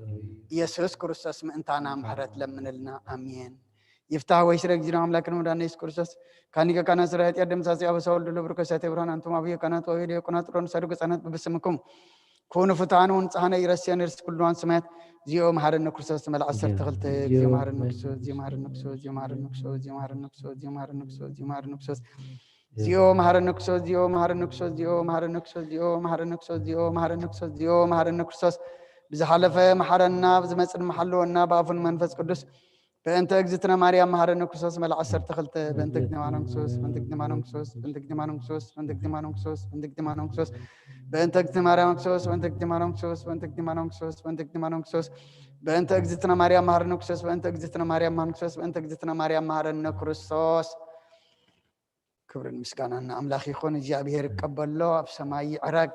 [SPEAKER 2] يسوس كريستوس من انتنا محرت لمن لنا امين يفتح ويشرك جنا املاكنا ودان يسوع كريستوس كانيكا كان سرات يدم ساسي ابو سول لبركه برهان انتم ابي كانت وهي كانت رون سرق سنت بسمكم كونوا فتانون صحنا يرسيان يرس كلوان سمات زيو مهار النكسوس مال 10 تغلت زيو مهار النكسوس زيو مهار النكسوس زيو مهار النكسوس زيو مهار النكسوس زيو مهار النكسوس زيو مهار النكسوس زيو مهار النكسوس زيو مهار النكسوس زيو مهار النكسوس زيو مهار النكسوس زيو مهار النكسوس زيو مهار النكسوس بزحلفه محرنا بزمصن محلونا بافن منفس قدس بأنت أجزتنا مريم مهار النكسوس مال 10 تغلت بأنت دمانكسوس بأنت دمانكسوس بأنت دمانكسوس بأنت دمانكسوس بأنت دمانكسوس بأنت اجتماع مكسوس وأنت اجتماع مكسوس وأنت اجتماع مكسوس وأنت اجتماع مكسوس بأنت اجتنا مريم مهر نكسوس وأنت اجتنا مريم مكسوس وأنت اجتنا مريم مهر نكرسوس كبر المسكان أن أملاخ يخون جابيه ركب الله بسماي عرق